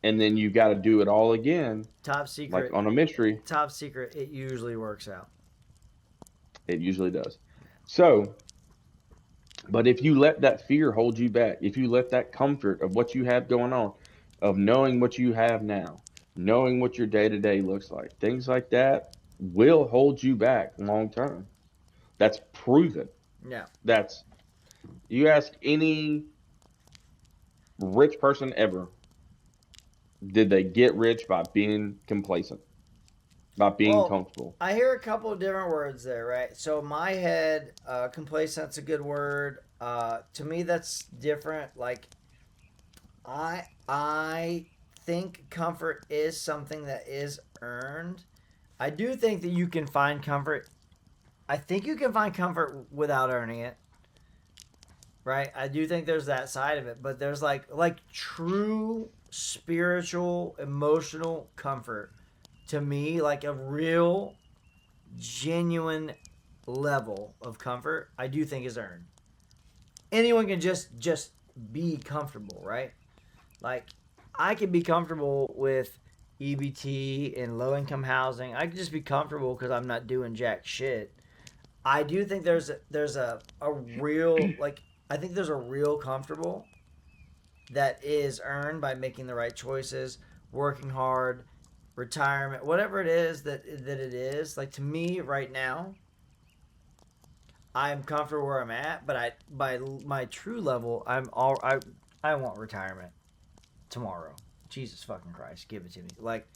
And then you got to do it all again, Top like secret. on a mystery. Top secret. It usually works out. It usually does. So But if you let that fear hold you back, if you let that comfort of what you have going on, of knowing what you have now, knowing what your day to day looks like, things like that will hold you back long term. That's proven. Yeah. That's you ask any rich person ever, did they get rich by being complacent, by being Well, comfortable? I hear a couple of different words there, right? So in my head, complacent's a good word. To me, that's different. Like, I think comfort is something that is earned. I do think that you can find comfort. I think you can find comfort without earning it, right? I do think there's that side of it, but there's like true spiritual, emotional comfort. To me, like a real, genuine level of comfort, I do think is earned. Anyone can just be comfortable, right? Like, I can be comfortable with EBT and low income housing. I can just be comfortable because I'm not doing jack shit. I do think there's a real, like, I think there's a real comfortable that is earned by making the right choices, working hard, retirement, whatever it is that it is. Like, to me right now, I'm comfortable where I'm at, but by my true level, I want retirement tomorrow. Jesus fucking Christ, give it to me. Like,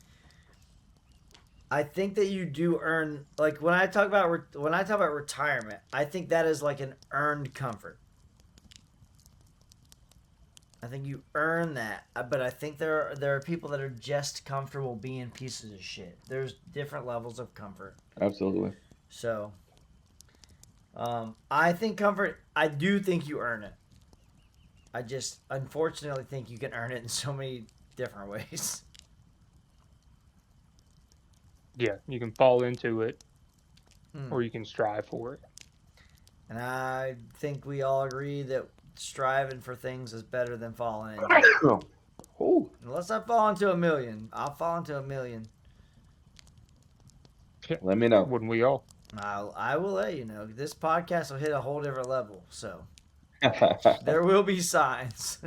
I think that you do earn, like, when I talk about retirement, I think that is like an earned comfort. I think you earn that, but I think there are people that are just comfortable being pieces of shit. There's different levels of comfort. Absolutely. So, I think comfort. I do think you earn it. I just unfortunately think you can earn it in so many different ways. Yeah, you can fall into it, Hmm. or you can strive for it. And I think we all agree that striving for things is better than falling into it. Oh, Unless I fall into a million, I'll fall into a million. let me know. Wouldn't we all? I will let you know. This podcast will hit a whole different level, so there will be signs.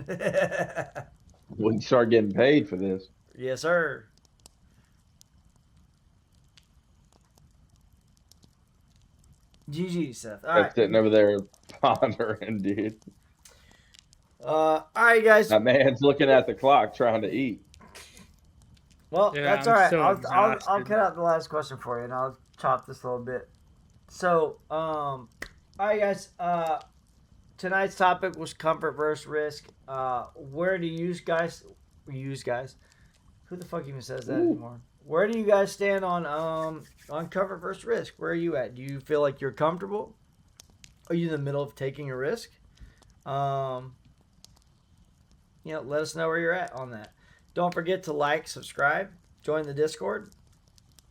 We can start getting paid for this. Yes, sir. GG, Seth. All right. Sitting over there pondering, dude. All right, guys. That man's looking at the clock trying to eat. Well, Yeah, that's I'm all right. so I'll exhausted. cut out the last question for you, and I'll chop this a little bit. So, all right, guys. Tonight's topic was comfort versus risk. Where do you guys? Who the fuck even says that anymore? Where do you guys stand on comfort versus risk? Where are you at? Do you feel like you're comfortable? Are you in the middle of taking a risk? Let us know where you're at on that. Don't forget to like, subscribe, join the Discord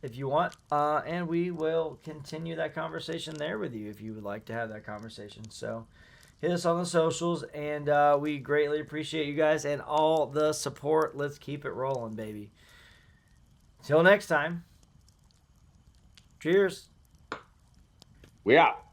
if you want, and we will continue that conversation there with you if you would like to have that conversation. So hit us on the socials, and we greatly appreciate you guys and all the support. Let's keep it rolling, baby. Till next time. Cheers. We out.